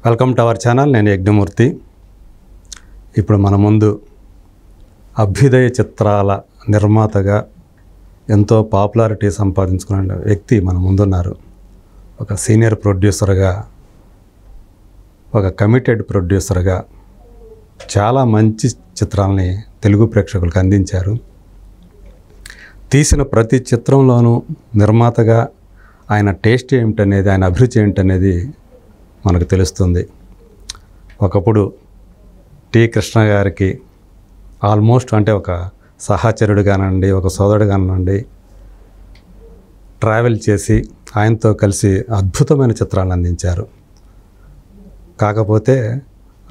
Welcome to our channel. నేను యజ్ఞమూర్తి. ఇప్పుడు మన ముందు అభ్యుదయ చిత్రాల నిర్మాతగా ఎంతో పాపులారిటీ సంపాదించుకున్న వ్యక్తి మన ముందున్నారు. ఒక సీనియర్ ప్రొడ్యూసర్గా, ఒక కమిటెడ్ ప్రొడ్యూసర్గా చాలా మంచి చిత్రాలని తెలుగు ప్రేక్షకులకు అందించారు. తీసిన ప్రతి చిత్రంలోనూ నిర్మాతగా ఆయన టేస్ట్ ఏమిటనేది, ఆయన అభిరుచి ఏమిటనేది మనకు తెలుస్తుంది. ఒకప్పుడు టి కృష్ణ గారికి ఆల్మోస్ట్ అంటే ఒక సహచరుడు కానివ్వండి, ఒక సోదరుడు కానివ్వండి, ట్రావెల్ చేసి ఆయనతో కలిసి అద్భుతమైన చిత్రాలను అందించారు. కాకపోతే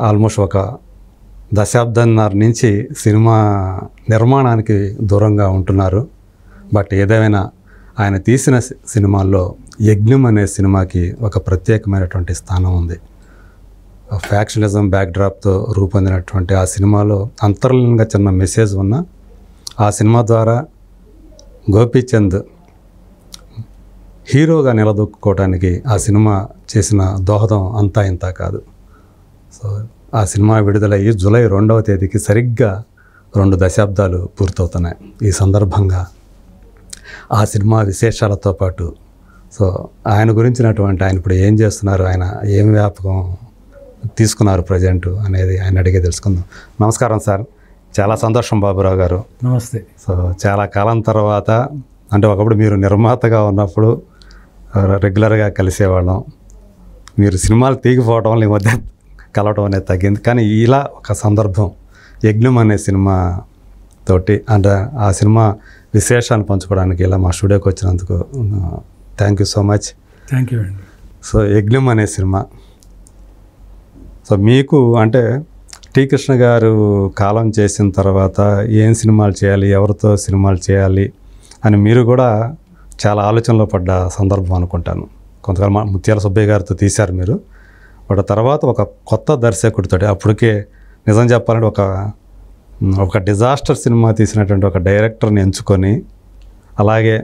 ఆల్మోస్ట్ ఒక దశాబ్దంన్నర నుంచి సినిమా నిర్మాణానికి దూరంగా ఉంటున్నారు. బట్ ఏదేమైనా ఆయన తీసిన సినిమాల్లో యజ్ఞం అనే సినిమాకి ఒక ప్రత్యేకమైనటువంటి స్థానం ఉంది. ఫ్యాక్షనిజం బ్యాక్డ్రాప్తో రూపొందినటువంటి ఆ సినిమాలో అంతర్లీనంగా చిన్న మెసేజ్ ఉన్న ఆ సినిమా ద్వారా గోపీచంద్ హీరోగా నిలదొక్కుకోవడానికి ఆ సినిమా చేసిన దోహదం అంతా ఇంత కాదు. సో ఆ సినిమా విడుదలయ్యి జూలై 2వ తేదీకి సరిగ్గా 2 దశాబ్దాలు పూర్తవుతున్నాయి. ఈ సందర్భంగా ఆ సినిమా విశేషాలతో పాటు ఆయన గురించినటువంటి, ఆయన ఇప్పుడు ఏం చేస్తున్నారు, ఆయన ఏం వ్యాపకం తీసుకున్నారు ప్రజెంట్ అనేది ఆయన అడిగే తెలుసుకుందాం. నమస్కారం సార్. చాలా సంతోషం బాబురావు గారు. నమస్తే. చాలా కాలం తర్వాత, అంటే ఒకప్పుడు మీరు నిర్మాతగా ఉన్నప్పుడు రెగ్యులర్గా కలిసేవాళ్ళం. మీరు సినిమాలు తీగిపోవడం వల్ల ఈ మధ్య కలవడం అనేది తగ్గింది. కానీ ఇలా ఒక సందర్భం యజ్ఞం అనే సినిమా తోటి, అంటే ఆ సినిమా విశేషాన్ని పంచుకోవడానికి ఇలా మా స్టూడియోకి వచ్చినందుకు thank you so much. Thank you అండి. యజ్ఞం అనే సినిమా మీకు అంటే టి కృష్ణ గారు కాలం చేసిన తర్వాత ఏం సినిమాలు చేయాలి, ఎవరితో సినిమాలు చేయాలి అని మీరు కూడా చాలా ఆలోచనలో పడ్డ సందర్భం అనుకుంటాను. కొంతకాలం ముత్యాల సుబ్బయ్య గారితో తీశారు మీరు. బట్ తర్వాత ఒక కొత్త దర్శకుడితో, అప్పటికే నిజం చెప్పాలంటే ఒక డిజాస్టర్ సినిమా తీసినటువంటి ఒక డైరెక్టర్ని ఎంచుకొని, అలాగే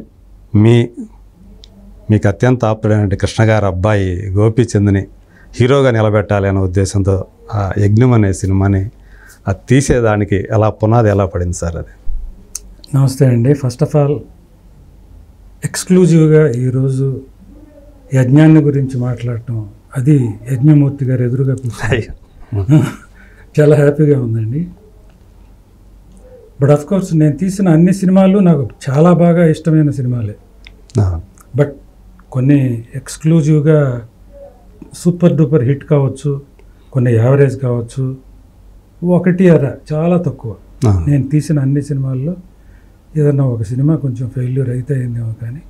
మీకు అత్యంత ఆప్తుడైన కృష్ణ గారి అబ్బాయి గోపీచంద్ని హీరోగా నిలబెట్టాలి అనే ఉద్దేశంతో ఆ యజ్ఞం అనే సినిమాని అది తీసేదానికి పునాది ఎలా పడింది సార్? అది నమస్తే అండి. ఫస్ట్ ఆఫ్ ఆల్ ఎక్స్క్లూజివ్గా ఈరోజు యజ్ఞాన్ని గురించి మాట్లాడటం, అది యజ్ఞమూర్తి గారు ఎదురుగా కూర్చొని చాలా హ్యాపీగా ఉందండి. బట్ ఆఫ్కోర్స్ నేను తీసిన అన్ని సినిమాలు నాకు చాలా బాగా ఇష్టమైన సినిమాలే. బట్ కొన్ని ఎక్స్క్లూజివ్గా సూపర్ డూపర్ హిట్ కావచ్చు, కొన్ని యావరేజ్ కావచ్చు, ఒకటి చాలా తక్కువ. నేను తీసిన అన్ని సినిమాల్లో ఏదన్నా ఒక సినిమా కొంచెం ఫెయిల్యూర్ అయితే అయిందేమో, కానీ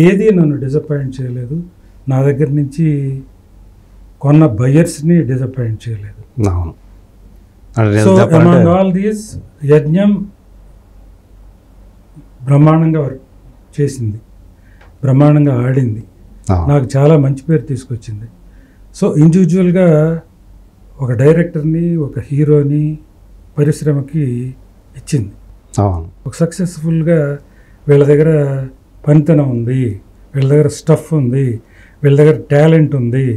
ఏది నన్ను డిసప్పాయింట్ చేయలేదు. నా దగ్గర నుంచి కొన్న బయర్స్ని డిసప్పాయింట్ చేయలేదు. సో అమాంగ్ ఆల్ దీస్ యజ్ఞం బ్రహ్మాండంగా వర్క్ చేసింది, బ్రహ్మాండంగా ఆడింది, నాకు చాలా మంచి పేరు తీసుకొచ్చింది. సో ఇండివిజువల్గా ఒక డైరెక్టర్ని, ఒక హీరోని పరిశ్రమకి ఇచ్చింది. ఒక సక్సెస్ఫుల్గా వీళ్ళ దగ్గర పనితనం ఉంది, వీళ్ళ దగ్గర స్టఫ్ ఉంది, వీళ్ళ దగ్గర టాలెంట్ ఉంది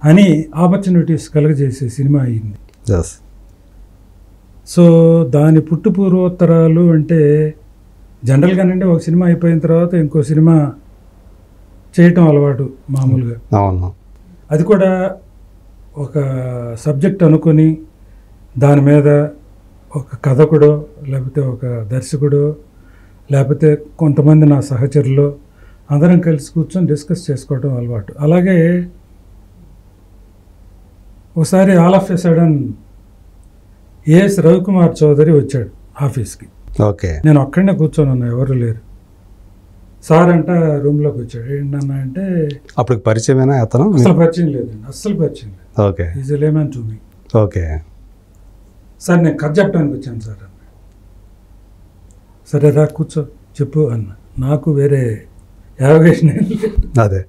అని ఆపర్చునిటీస్ కలుగజేసే సినిమా అయింది. సో దాని పుట్టుపూర్వోత్తరాలు అంటే జనరల్గానంటే ఒక సినిమా అయిపోయిన తర్వాత ఇంకో సినిమా చేయటం అలవాటు మామూలుగా. అది కూడా ఒక సబ్జెక్ట్ అనుకొని దాని మీద ఒక కథకుడో, లేకపోతే ఒక దర్శకుడో, లేకపోతే కొంతమంది నా సహచరులు అందరం కలిసి కూర్చొని డిస్కస్ చేసుకోవటం అలవాటు. అలాగే ఒకసారి all of a sudden A S Ravikumar Chowdary వచ్చాడు ఆఫీస్కి. నేను అక్కడనే కూర్చొని ఉన్నా, ఎవరు లేరు. సార్ అంట రూమ్లోకి వచ్చాడు. ఏంటన్నా అంటే, అప్పుడు పరిచయమేనా అతను? అసలు పరిచయం లేదండి, అస్సలు పరిచయం లేదు. Is a layman to me. Sir నేను కథ చెప్పడానికి వచ్చాను సార్ అన్న. సరే రా కూర్చో చెప్పు అన్న. నాకు వేరే యావగేషన్ అదే.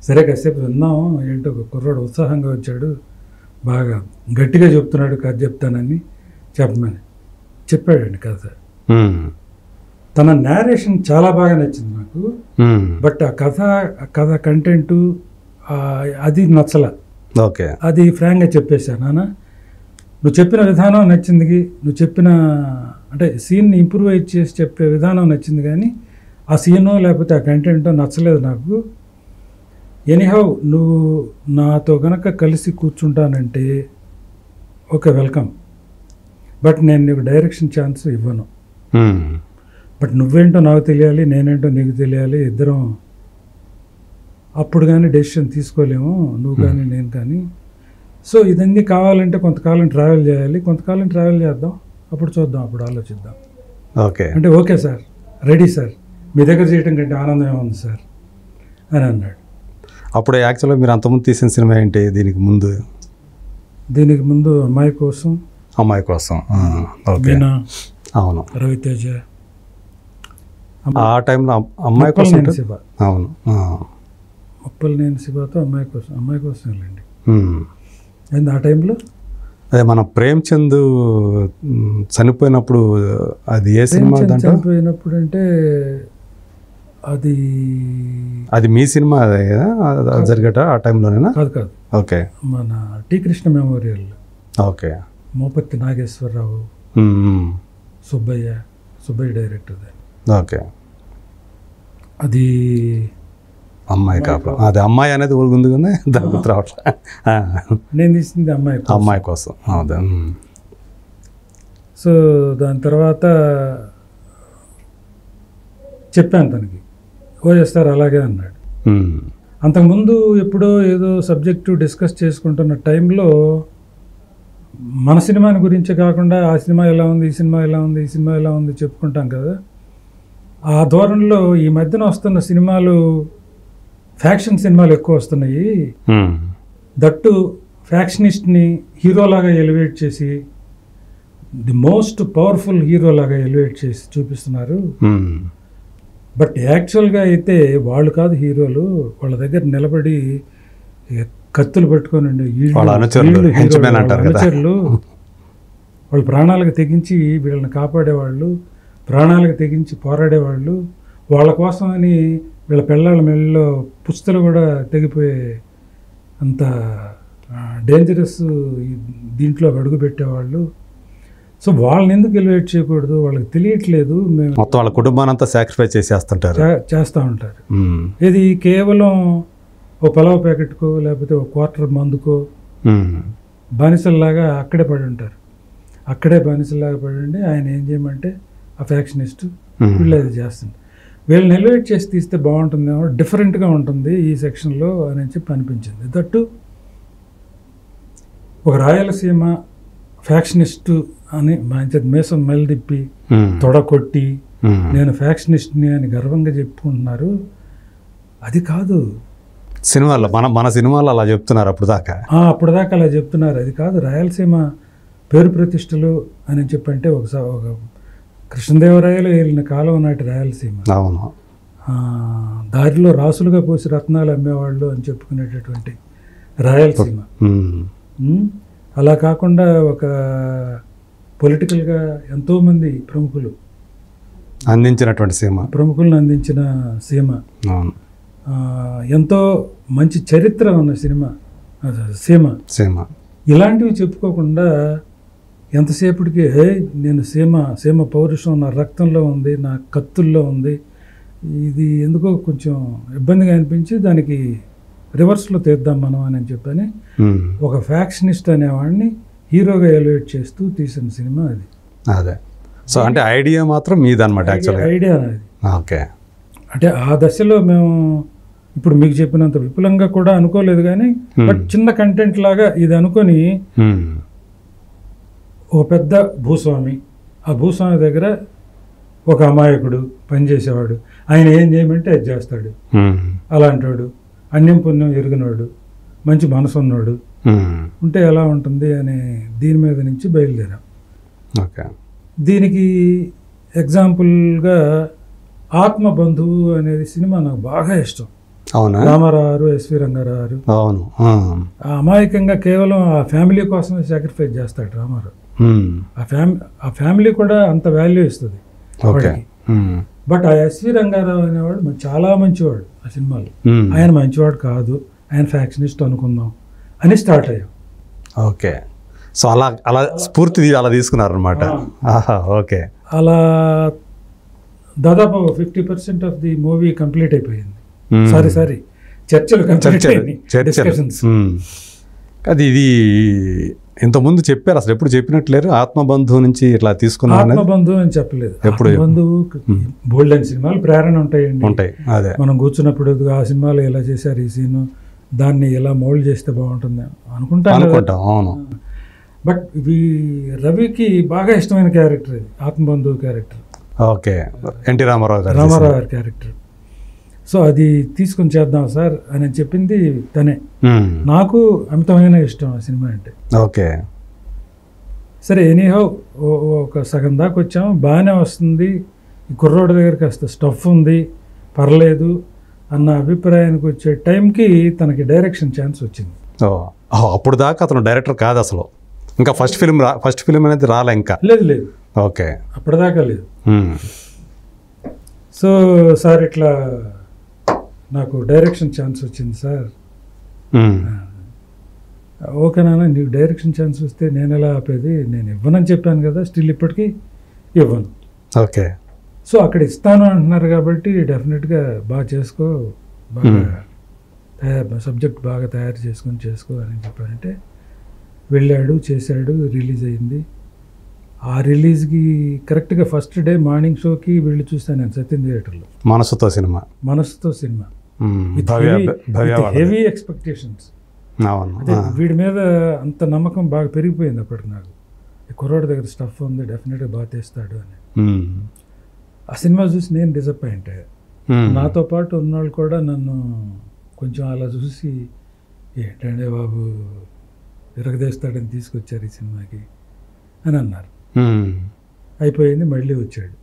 సరే కాసేపు విన్నాము. ఏంటో ఒక కుర్రాడు ఉత్సాహంగా వచ్చాడు, బాగా గట్టిగా చెప్తున్నాడు, కథ చెప్తానని చెప్పమని చెప్పాడండి కథ. తన నేరేషన్ చాలా బాగా నచ్చింది నాకు. బట్ ఆ కథ కంటెంటు అది నచ్చల. ఓకే. అది ఫ్రాంక్గా చెప్పేశాను, నాన్న నువ్వు చెప్పిన విధానం నచ్చింది, నువ్వు చెప్పిన అంటే సీన్ని ఇంప్రూవ్ చేసి చెప్పే విధానం నచ్చింది, కానీ ఆ సీనో లేకపోతే ఆ కంటెంటో నచ్చలేదు నాకు. ఎనీహౌ నువ్వు నాతో కనుక కలిసి కూర్చుంటానంటే ఓకే వెల్కమ్, బట్ నేను నీకు డైరెక్షన్ ఛాన్స్ ఇవ్వను. బట్ నువ్వేంటో నాకు తెలియాలి, నేనేంటో నీకు తెలియాలి, ఇద్దరం అప్పుడు కానీ డెసిషన్ తీసుకోలేము, నువ్వు కానీ నేను కానీ. సో ఇదన్నీ కావాలంటే కొంతకాలం ట్రావెల్ చేయాలి, కొంతకాలం ట్రావెల్ చేద్దాం, అప్పుడు చూద్దాం, అప్పుడు ఆలోచిద్దాం. ఓకే అంటే ఓకే సార్, రెడీ సార్, మీ దగ్గర చేయడం కంటే ఆనందం ఏముంది సార్ అని అన్నాడు. అప్పుడు యాక్చువల్గా మీరు అంతకుముందు తీసిన సినిమా ఏంటి దీనికి ముందు? దీనికి ముందు అమ్మాయి కోసం, అమ్మాయి కోసం. ఓకే. మీనా, అవును, రవితేజ, ఆ టైంలో అమ్మాయి కోసం. నేను శివ. అవును. ముప్పలు నేను శివతో అమ్మాయి కోసం వెళ్ళండి. అండ్ ఆ టైంలో అదే మన ప్రేమ్చంద్ చనిపోయినప్పుడు అది ఏ సినిమా? చనిపోయినప్పుడు అంటే అది మీ సినిమా జరిగట ఆ టైంలోనేనా? కాదు. ఓకే. మన T Krishna memorial. Okay. Mopathi Nageswara Rao, Subbaiah director. Okay. అది అమ్మాయి కాపురం. అది అమ్మాయి అనేది ఊరుకుంది కదా, దాని గుర్తు రావట్లే. నేను తీసింది అమ్మాయి కోసం. అదే. సో దాని తర్వాత చెప్పాను తనకి, ఓ చేస్తారు అలాగే అన్నాడు. అంతకుముందు ఎప్పుడో ఏదో సబ్జెక్టు డిస్కస్ చేసుకుంటున్న టైంలో మన సినిమాని గురించి కాకుండా ఆ సినిమా ఎలా ఉంది, ఈ సినిమా ఎలా ఉంది, ఈ సినిమా ఎలా ఉంది చెప్పుకుంటాం కదా. ఆ ధోరణిలో ఈ మధ్యన వస్తున్న సినిమాలు ఫ్యాక్షన్ సినిమాలు ఎక్కువ వస్తున్నాయి. దట్టు ఫ్యాక్షనిస్ట్ని హీరోలాగా ఎలివేట్ చేసి, ది మోస్ట్ పవర్ఫుల్ హీరోలాగా ఎలివేట్ చేసి చూపిస్తున్నారు. బట్ యాక్చువల్గా అయితే వాళ్ళు కాదు హీరోలు, వాళ్ళ దగ్గర నిలబడి కత్తులు పట్టుకొని అనుచరులు, వాళ్ళు ప్రాణాలకు తెగించి వీళ్ళని కాపాడేవాళ్ళు, ప్రాణాలకు తెగించి పోరాడేవాళ్ళు. వాళ్ళ కోసమని వీళ్ళ పిల్లల మెళ్ళలో పుస్తలు కూడా తెగిపోయే అంత డేంజరస్ దీంట్లో అడుగు పెట్టేవాళ్ళు. సో వాళ్ళని ఎందుకు ఎలివేట్ చేయకూడదు, వాళ్ళకి తెలియట్లేదు. మేము మొత్తం వాళ్ళ కుటుంబాన్ని అంతా సాక్రిఫైస్ చేస్తూ ఉంటారు. ఇది కేవలం ఓ పలావ్ ప్యాకెట్కో లేకపోతే ఓ క్వార్టర్ మందుకో బానిసల్లాగా అక్కడే పడి ఉంటారు. అక్కడే బానిసల్లాగా పడి ఉండి ఆయన ఏం చేయమంటే ఆ ఫ్యాక్షనిస్ట్ వీళ్ళు అది చేస్తుంది. వీళ్ళని ఎలివేట్ చేసి తీస్తే బాగుంటుందేమో, డిఫరెంట్గా ఉంటుంది ఈ సెక్షన్లో అని చెప్పి అనిపించింది. దట్టు ఒక రాయలసీమ ఫ్యాక్షనిస్టు అని మంచి మేసం మెల్దిప్పి తొడకొట్టి నేను ఫ్యాక్షనిస్ట్ని అని గర్వంగా చెప్పుకుంటున్నారు. అది కాదు సినిమాల్లో, మన సినిమాలో అలా చెప్తున్నారు అప్పటిదాకా అలా చెప్తున్నారు. అది కాదు రాయలసీమ పేరు ప్రతిష్టలు అని చెప్పంటే ఒక కృష్ణదేవరాయలు వెళ్ళిన కాలం నాటి రాయలసీమ. అవును. దారిలో రాసులుగా పోసి రత్నాలు అమ్మేవాళ్ళు అని చెప్పుకునేటటువంటి రాయలసీమ. అలా కాకుండా ఒక పొలిటికల్గా ఎంతోమంది ప్రముఖులను అందించిన సీమ, ఎంతో మంచి చరిత్ర ఉన్న సీమ. ఇలాంటివి చెప్పుకోకుండా ఎంతసేపటికి నేను సీమ పౌరుషం నా రక్తంలో ఉంది, నా కత్తుల్లో ఉంది, ఇది ఎందుకో కొంచెం ఇబ్బందిగా అనిపించి దానికి రివర్స్లో తీద్దాం మనం అని చెప్పని ఒక ఫ్యాక్షనిస్ట్ అనేవాడిని హీరోగా ఎలివేట్ చేస్తూ తీసిన సినిమా అది. అదే. సో అంటే ఐడియా మాత్రం మీదన్నమాట యాక్చువల్గా. ఐడియా అది. ఓకే. అంటే ఆ దశలో మేము ఇప్పుడు మీకు చెప్పినంత విపులంగా కూడా అనుకోలేదు, కానీ బట్ చిన్న కంటెంట్ లాగా ఇది అనుకొని ఒక పెద్ద భూస్వామి, ఆ భూస్వామి దగ్గర ఒక అమాయకుడు పనిచేసేవాడు, ఆయన ఏం చేయమంటే అది చేస్తాడు. అలాంటివాడు అన్యం పుణ్యం ఎరుగినవాడు, మంచి మనసు ఉన్నవాడు ఉంటే ఎలా ఉంటుంది అనే దీని మీద నుంచి బయలుదేరాం. దీనికి ఎగ్జాంపుల్గా ఆత్మబంధువు అనేది సినిమా నాకు బాగా ఇష్టం. రామారావు, ఎస్వి రంగారావు. అవును. అమాయకంగా కేవలం ఆ ఫ్యామిలీ కోసమే సాక్రిఫైస్ చేస్తాడు రామారావు. ఆ ఫ్యామిలీ కూడా అంత వాల్యూ ఇస్తుంది. బట్ ఆ ఎస్వి రంగారావు అనేవాడు చాలా మంచివాడు ఆ సినిమాలో. ఆయన మంచివాడు కాదు, ఆయన ఫ్యాక్షనిస్ట్ అనుకుందాం అని స్టార్ట్ అయ్యాం. ఓకే. సో అలా అలా స్ఫూర్తి అలా తీసుకున్నారనమాట. ఓకే. అలా దాదాపు 50% ఆఫ్ ది మూవీ కంప్లీట్ అయిపోయింది. సారీ చర్చలు కంప్లీట్ అయినాయి, డిస్కషన్స్. అది ఇది ఇంతకుముందు చెప్పారు, అసలు ఎప్పుడు చెప్పినట్లేరు ఆత్మబంధువు నుంచి ఇట్లా తీసుకున్నా? ఆత్మబంధువు అని చెప్పలేదు. ఎప్పుడు బంధువు బోల్డ్ అని సినిమాలు ప్రేరణ ఉంటాయి. అదే మనం కూర్చున్నప్పుడు ఆ సినిమాలో ఎలా చేశారు ఈ సీను, దాన్ని ఎలా మోల్డ్ చేస్తే బాగుంటుంది అనుకుంటాం. అవును. బట్ రవికి బాగా ఇష్టమైన క్యారెక్టర్ ఇది, ఆత్మబంధువు క్యారెక్టర్. ఓకే. ఎన్టీ రామారావు గారి క్యారెక్టర్. సో అది తీసుకొని చేద్దాం సార్ అని చెప్పింది తనే. నాకు అమితమైన ఇష్టం ఆ సినిమా అంటే. ఓకే. సరే ఎనీహౌ ఒక సగం దాకా వచ్చాము, బాగానే వస్తుంది, ఈ కుర్రోడి దగ్గర కాస్త స్టఫ్ ఉంది, పర్లేదు అన్న అభిప్రాయానికి వచ్చే టైంకి తనకి డైరెక్షన్ ఛాన్స్ వచ్చింది. అప్పుడు దాకా అతను డైరెక్టర్ కాదు అసలు, ఇంకా ఫస్ట్ ఫిలిం అనేది రాలే ఇంకా? లేదు. ఓకే. అప్పటిదాకా లేదు. సో సార్ ఇట్లా నాకు డైరెక్షన్ ఛాన్స్ వచ్చింది సార్. ఓకే నాన్న, నీకు డైరెక్షన్ ఛాన్స్ వస్తే నేను ఎలా ఆపేది, నేను ఇవ్వనని చెప్పాను కదా, స్టిల్ ఇప్పటికీ ఇవ్వను. ఓకే. సో అక్కడ ఇస్తాను అంటున్నారు కాబట్టి డెఫినెట్గా బాగా చేసుకో, బాగా సబ్జెక్ట్ బాగా తయారు చేసుకో అని చెప్పానంటే వెళ్ళాడు, చేశాడు, రిలీజ్ అయింది. ఆ రిలీజ్కి కరెక్ట్గా ఫస్ట్ డే మార్నింగ్ షోకి వెళ్ళి చూస్తాను నేను సత్యం థియేటర్లో. మనసుతో సినిమా హెవీ ఎక్స్పెక్టేషన్స్. వీడి మీద అంత నమ్మకం బాగా పెరిగిపోయింది అప్పటికి నాకు, ఈ కుర్రోడి దగ్గర స్టఫ్ ఉంది, డెఫినెట్గా బాగా తెస్తాడు అని. ఆ సినిమా చూసి నేను డిసప్పాయింట్ అయ్యా. నాతో పాటు ఉన్నవాళ్ళు కూడా నన్ను కొంచెం అలా చూసి ఏంటంటే బాబు విరగదేస్తాడని తీసుకొచ్చారు ఈ సినిమాకి అని అన్నారు. అయిపోయింది, మళ్ళీ వచ్చాడు.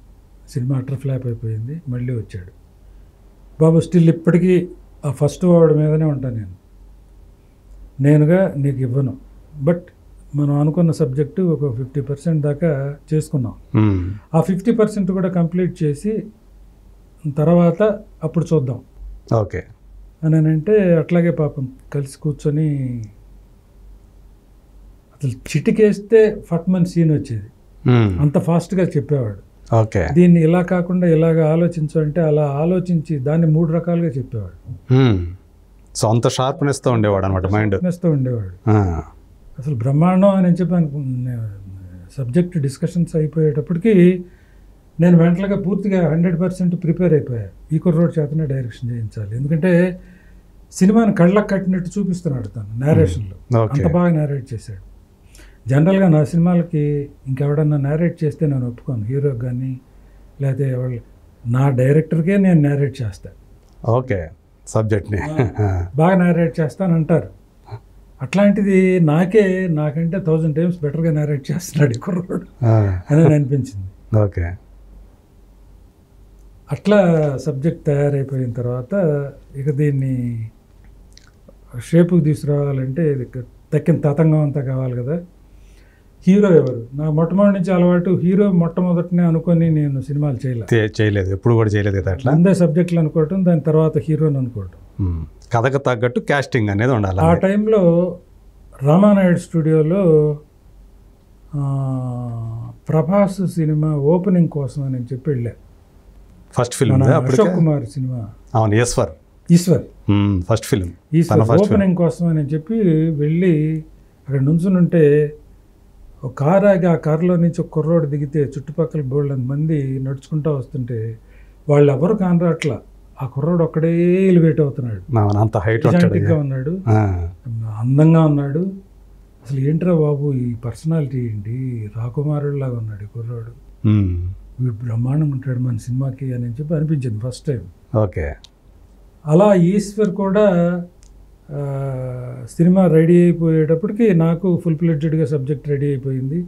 సినిమా అటర్ ఫ్లాప్ అయిపోయింది, మళ్ళీ వచ్చాడు. బాబు స్టిల్ ఇప్పటికీ ఆ ఫస్ట్ వర్డ్ మీదనే ఉంటాను నేనుగా నీకు ఇవ్వను, బట్ మనం అనుకున్న సబ్జెక్టు ఒక 50% దాకా చేసుకున్నాం. ఆ 50% కూడా కంప్లీట్ చేసి తర్వాత అప్పుడు చూద్దాం. ఓకే అని అంటే అట్లాగే పాపం కలిసి కూర్చొని అసలు చిటికేస్తే ఫట్మన్ సీన్ వచ్చేది, అంత ఫాస్ట్గా చెప్పేవాడు. ఓకే. దీన్ని ఇలా కాకుండా ఇలాగ ఆలోచించు అంటే అలా ఆలోచించి దాన్ని 3 రకాలుగా చెప్పేవాడు. సో అంత షార్ప్నెస్తో ఉండేవాడు అనమాట, షార్ప్నెస్తో ఉండేవాడు. అసలు బ్రహ్మాండం అని చెప్పి సబ్జెక్ట్ డిస్కషన్స్ అయిపోయేటప్పటికి నేను వెంటనే పూర్తిగా 100% ప్రిపేర్ అయిపోయా. ఈ కుర్రోడ్ చేతనే డైరెక్షన్ చేయించాలి, ఎందుకంటే సినిమాని కళ్ళకు కట్టినట్టు చూపిస్తున్నాడు తను నేరేషన్లో. అంత బాగా నేరేట్ చేశాడు. జనరల్గా నా సినిమాలకి ఇంకెవడన్నా నేరేట్ చేస్తే నేను ఒప్పుకోను, హీరోకి కానీ లేకపోతే నా డైరెక్టర్కే నేను నేరేట్ చేస్తాను. ఓకే. సబ్జెక్ట్ని బాగా నేరేట్ చేస్తాను అంటారు. అట్లాంటిది నాకంటే 1000 times బెటర్గా నేరేట్ చేస్తున్నాడు ఈ కుర్రోడు అని అనిపించింది. ఓకే. అట్లా సబ్జెక్ట్ తయారైపోయిన తర్వాత ఇక దీన్ని షేపుకి తీసుకురావాలంటే తక్కిన తతంగం అంతా కావాలి కదా. హీరో ఎవరు? నా మొట్టమొదటి నుంచి అలవాటు హీరో మొట్టమొదటినే అనుకొని నేను సినిమాలు చేయలేదు, ఎప్పుడు కూడా చేయలేదు కదా. అట్లా ముందే సబ్జెక్టులు అనుకోవటం, దాని తర్వాత హీరోని అనుకోవటం, కథకు తగ్గట్టు కాస్టింగ్ అనేది ఉండాలి. ఆ టైంలో రామానాయుడు స్టూడియోలో ప్రభాస్ సినిమా ఓపెనింగ్ కోసం అని చెప్పి వెళ్ళా. First film Ashok Kumar cinema. అవును, ఈశ్వర్ ఫస్ట్ ఫిల్మ్. ఓపెనింగ్ కోసం అని చెప్పి వెళ్ళి అక్కడ నుంచుని ఉంటే ఒక కారు ఆగి ఆ కారులో నుంచి ఒక కుర్రోడు దిగితే చుట్టుపక్కల బోల్డ్ మంది నడుచుకుంటూ వస్తుంటే వాళ్ళు ఎవరు కానరాట్లా, ఆ కుర్రోడు ఒక్కడే ఎలివేట్ అవుతున్నాడు. అంత హైట్ ఉన్నాడు, అందంగా ఉన్నాడు. అసలు ఏంట్రా బాబు ఈ పర్సనాలిటీ ఏంటి, రాకుమారుడిలాగా ఉన్నాడు ఈ కుర్రోడు, వీడు బ్రహ్మాండం ఉంటాడు మన సినిమాకి అని చెప్పి అనిపించింది ఫస్ట్ టైం. ఓకే. అలా ఈశ్వర్ కూడా సినిమా రెడీ అయిపోయేటప్పటికి నాకు ఫుల్ ఫ్లెడ్జెడ్గా సబ్జెక్ట్ రెడీ అయిపోయింది.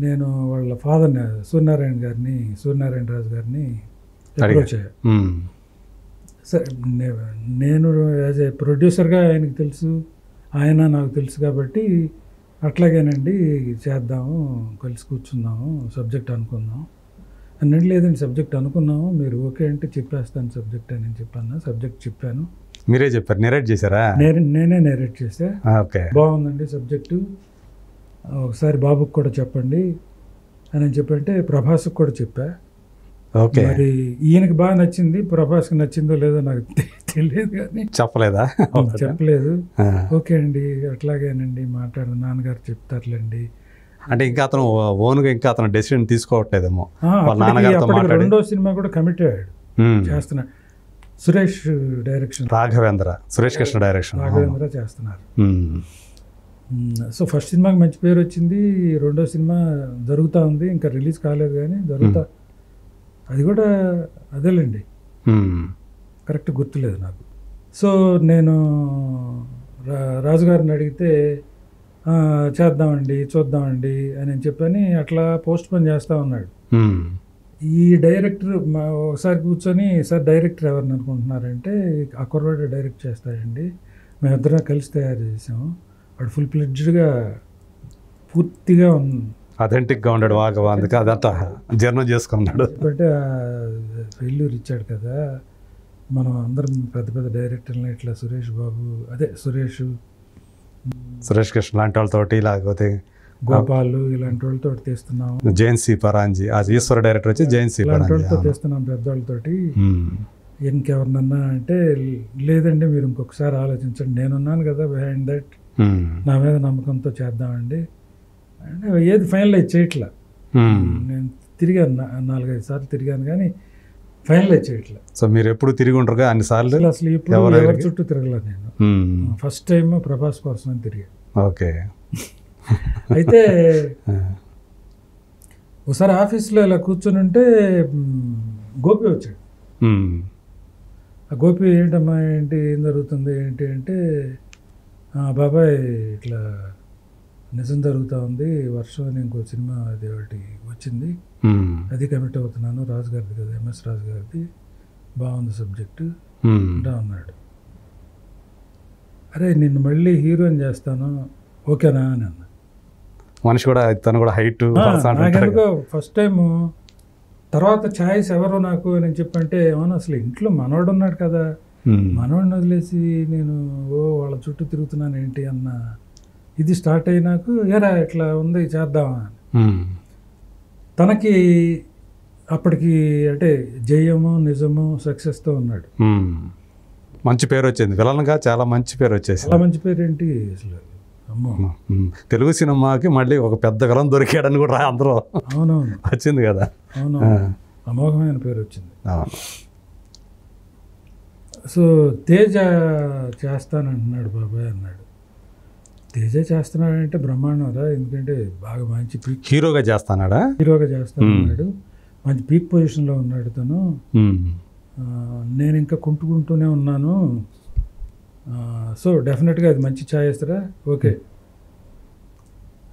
నేను వాళ్ళ ఫాదర్ని సూర్యనారాయణ రాజు గారిని అప్రోచ్ అయ్యా. సరే నేను యాజ్ ఏ ప్రొడ్యూసర్గా ఆయనకు తెలుసు, ఆయన నాకు తెలుసు కాబట్టి అట్లాగేనండి చేద్దాము, కలిసి కూర్చుందాము, సబ్జెక్ట్ అనుకుందాం అన్నట్టు. లేదండి సబ్జెక్ట్ అనుకున్నాము, మీరు ఓకే అంటే చెప్పేస్తాను సబ్జెక్ట్ అని చెప్పాను. సబ్జెక్ట్ చెప్పాను, మీరే చెప్పారు, నెరేట్ చేశారా? నేనే నేరేట్ చేసా. ఓకే, బాగుందండి సబ్జెక్టు, ఒకసారి బాబుకి కూడా చెప్పండి అని చెప్పంటే ప్రభాస్కి కూడా చెప్పా. ఓకే, మరి ఈయనకి బాగా నచ్చింది, ప్రభాస్కి నచ్చిందో లేదో నాకు తెలియదు కానీ చెప్పలేదా? చెప్పలేదు. ఓకే అండి అట్లాగేనండి మాట్లాడు, నాన్నగారు చెప్తారులేండి అంటే ఇంకా అతను ఓన్గా ఇంకా అతను డెసిషన్ తీసుకోవట్లేదేమో. అప్పటికి రెండో సినిమా కూడా కమిట్ అయ్యాడు, చేస్తున్నాడు. సురేష్ డైరెక్షన్, సురేష్ కృష్ణ డైరెక్షన్, రాఘవేంద్ర చేస్తున్నారు. సో ఫస్ట్ సినిమాకి మంచి పేరు వచ్చింది, రెండో సినిమా జరుగుతూ ఉంది, ఇంకా రిలీజ్ కాలేదు కానీ జరుగుతా, అది కూడా అదేలేండి, కరెక్ట్ గుర్తులేదు నాకు. సో నేను రాజుగారిని అడిగితే చేద్దామండి చూద్దామండి అని చెప్పని అట్లా పోస్ట్ పోన్ చేస్తూ ఉన్నాడు. ఈ డైరెక్టర్ ఒకసారి కూర్చొని, సార్ డైరెక్టర్ ఎవరిని అనుకుంటున్నారంటే, ఆ కుర్రాడు డైరెక్ట్ చేస్తాడండి, మేమిద్దరం కలిసి తయారు చేసాము, వాడు ఫుల్ ఫ్లెడ్జ్డ్గా పూర్తిగా అథెంటిక్గా ఉన్నాడు, బాగా అందుకే అదంతా జర్నం చేసుకున్నాడు. అంటే ఫెయిల్యూర్ ఇచ్చాడు కదా, మనం అందరం పెద్ద పెద్ద డైరెక్టర్లు ఇట్లా సురేష్ కృష్ణ లాంటి వాళ్ళతోటి, లేకపోతే గోపాల్ ఇలాంటి వాళ్ళతో తీస్తున్నాం, జయంతి పరాంజీ, ఆ ఈశ్వర డైరెక్టర్ వచ్చి జయంతి వాళ్ళతో తీస్తున్నాం పెద్దవాళ్ళతోటి. ఇంకెవరినన్నా అంటే లేదండి మీరు ఇంకొకసారి ఆలోచించండి, నేనున్నాను కదా బిహైండ్ దట్, నా మీద నమ్మకంతో చేద్దామండి అంటే ఏది ఫైనలైజ్ చేయట్లా. నేను తిరిగాను 4-5 సార్లు తిరిగాను కానీ ఫైనలైజ్ చేయట్లా. సో మీరు ఎప్పుడు తిరిగి ఉంటారు అన్నిసార్లు? అసలు ఇప్పుడు ఎవరి చుట్టూ తిరగలేదు నేను, ఫస్ట్ టైం ప్రభాస్ కోసం అని తిరిగాను. ఓకే, అయితే ఒకసారి ఆఫీస్లో ఇలా కూర్చొని ఉంటే గోపి వచ్చాడు. ఆ గోపి ఏంటమ్మా ఏంటి ఏం జరుగుతుంది ఏంటి అంటే, బాబాయ్ ఇట్లా నిజం జరుగుతూ ఉంది, వర్షం అని ఇంకో సినిమా అది ఒకటి వచ్చింది, అది కమిట్ అవుతున్నాను, రాజు గారిది కదా, ఎంఎస్ రాజు గారిది, బాగుంది సబ్జెక్టు అంటా ఉన్నాడు. అరే నిన్ను మళ్ళీ హీరోయిన్ చేస్తాను ఓకేనా అని అన్న. మనిషి కూడా తను కూడా హైట్, నాకెందుకో ఫస్ట్ టైము తర్వాత ఛాయిస్ ఎవరు నాకు అని చెప్పంటే, ఏమన్నా అసలు ఇంట్లో మనవాడు ఉన్నాడు కదా, మనవాడిని వదిలేసి నేను వాళ్ళ చుట్టూ తిరుగుతున్నాను ఏంటి అన్న ఇది స్టార్ట్ అయ్యి నాకు ఏరా ఇట్లా ఉంది చేద్దామా అని. తనకి అప్పటికి అంటే జయము నిజము సక్సెస్తో ఉన్నాడు, మంచి పేరు వచ్చింది, విలన్గా చాలా మంచి పేరు వచ్చేసి. చాలా మంచి పేరు ఏంటి అసలు, అమ్మో తెలుగు సినిమాకి మళ్ళీ ఒక పెద్ద విలన్ దొరికాడని కూడా అందరూ అవునవును వచ్చింది కదా. అవును, అమోఘమైన పేరు వచ్చింది. సో తేజ చేస్తానంటున్నాడు బాబాయ్ అన్నాడు. తేజ చేస్తున్నాడంటే బ్రహ్మాండం రా, ఎందుకంటే బాగా మంచి పీక్ హీరోగా చేస్తాడు, మంచి పీక్ పొజిషన్లో ఉన్నాడు తను. నేను ఇంకా కుంటూనే ఉన్నాను, సో డెఫినెట్గా అది మంచి ఛాయిస్ రా, ఓకే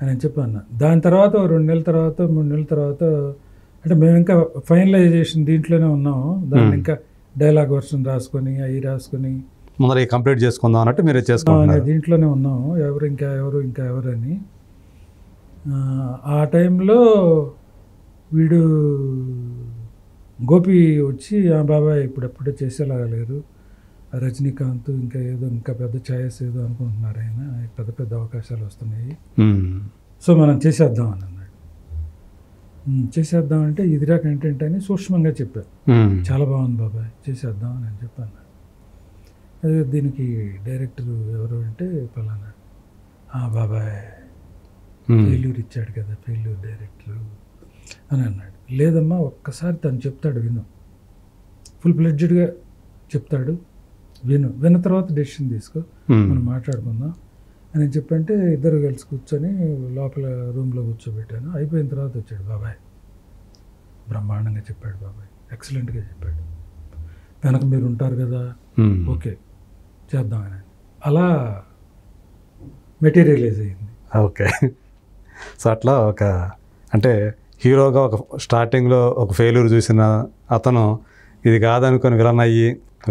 అని చెప్పాను. దాని తర్వాత 2 నెలల తర్వాత 3 నెలల తర్వాత అంటే మేము ఇంకా ఫైనలైజేషన్ దీంట్లోనే ఉన్నాము, దాన్ని ఇంకా డైలాగ్ వర్షన్ రాసుకొని అవి రాసుకొని ముందర కంప్లీట్ చేసుకుందాం అన్నట్టు మీరు చేసుకున్నారు, దీంట్లోనే ఉన్నాము. ఇంకా ఎవరు అని ఆ టైంలో వీడు గోపి వచ్చి బాబాయ్ ఇప్పుడెప్పుడే చేసేలాగా లేరు, రజనీకాంత్ ఇంకా పెద్ద ఛాయిస్ ఏదో అనుకుంటున్నారు ఆయన, పెద్ద అవకాశాలు వస్తున్నాయి, సో మనం చేసేద్దాం అని అన్నాడు. చేసేద్దామంటే ఇదిరా కంటెంట్ అని సూక్ష్మంగా చెప్పారు, చాలా బాగుంది బాబాయ్ చేసేద్దాం అని చెప్పాను. అదే దీనికి డైరెక్టర్ ఎవరు అంటే పలానా, బాబాయ్ ఫెయిల్యూర్ ఇచ్చాడు కదా, ఫెయిల్యూర్ డైరెక్టర్ అని అన్నాడు. లేదమ్మా ఒక్కసారి తను చెప్తాడు విను, ఫుల్ ఫ్లెడ్జ్డ్గా చెప్తాడు విన్న తర్వాత డెసిషన్ తీసుకో, మనం మాట్లాడుకుందాం అని చెప్పంటే ఇద్దరు కలిసి కూర్చొని లోపల రూమ్లో కూర్చోబెట్టాను. అయిపోయిన తర్వాత వచ్చాడు బాబాయ్, బ్రహ్మాండంగా చెప్పాడు బాబాయ్, ఎక్సలెంట్గా చెప్పాడు, వెనక మీరు ఉంటారు కదా, ఓకే చేద్దామని అలా మెటీరియలైజ్ అయింది. ఓకే, సో అట్లా అంటే హీరోగా స్టార్టింగ్లో ఒక ఫెయిల్యూర్ చూసిన అతను ఇది కాదనుకొని